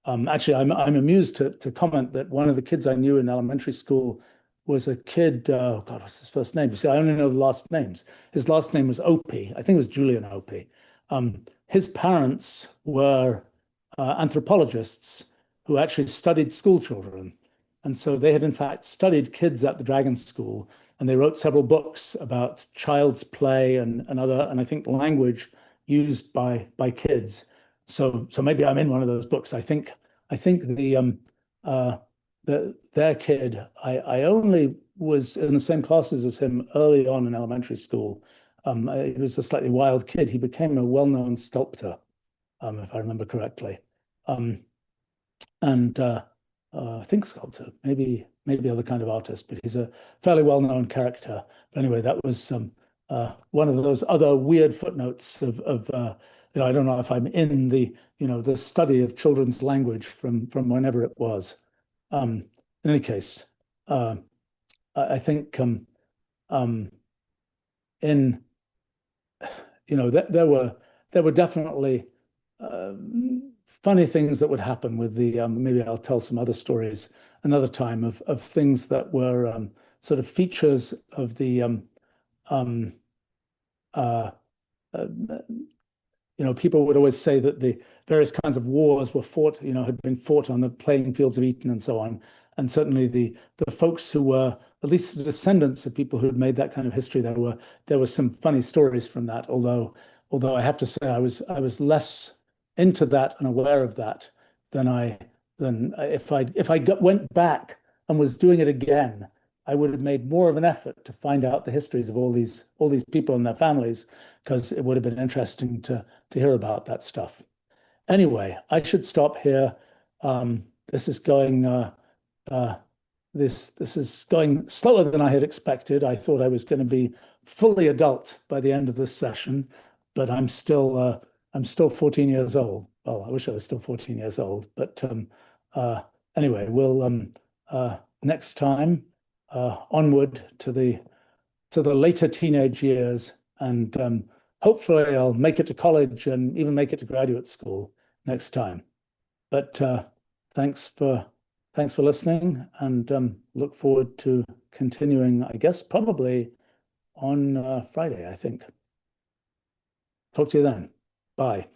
Actually, I'm amused to comment that one of the kids I knew in elementary school was a kid. Oh God, what's his first name? You see, I only know the last names. His last name was Opie. I think it was Julian Opie. His parents were anthropologists who actually studied school children, and so they had in fact studied kids at the Dragon School, and they wrote several books about child's play and other, and I think language used by kids. So maybe I'm in one of those books. I think their kid. I only was in the same classes as him early on in elementary school. He was a slightly wild kid. He became a well-known sculptor, if I remember correctly, um, and I think sculptor, maybe other kind of artist. But he's a fairly well-known character. But anyway, that was one of those other weird footnotes of I don't know if I'm in the study of children's language from whenever it was. In any case, I think um, in there were definitely funny things that would happen with the maybe I'll tell some other stories another time of things that were sort of features of the um, uh, uh, people would always say that the various kinds of wars were fought, had been fought on the playing fields of Eton and so on. And certainly the folks who were at least the descendants of people who had made that kind of history, there were some funny stories from that. Although I have to say I was less into that and aware of that than if I went back and was doing it again, I would have made more of an effort to find out the histories of all these people and their families, because it would have been interesting to hear about that stuff. Anyway, I should stop here. This is going uh, this is going slower than I had expected. I thought I was going to be fully adult by the end of this session, but I'm still 14 years old. Well, I wish I was still 14 years old, but uh, anyway, we'll next time onward to the later teenage years, and hopefully I'll make it to college and even make it to graduate school next time. But thanks for thanks for listening, and look forward to continuing, I guess, probably on Friday, I think. Talk to you then. Bye.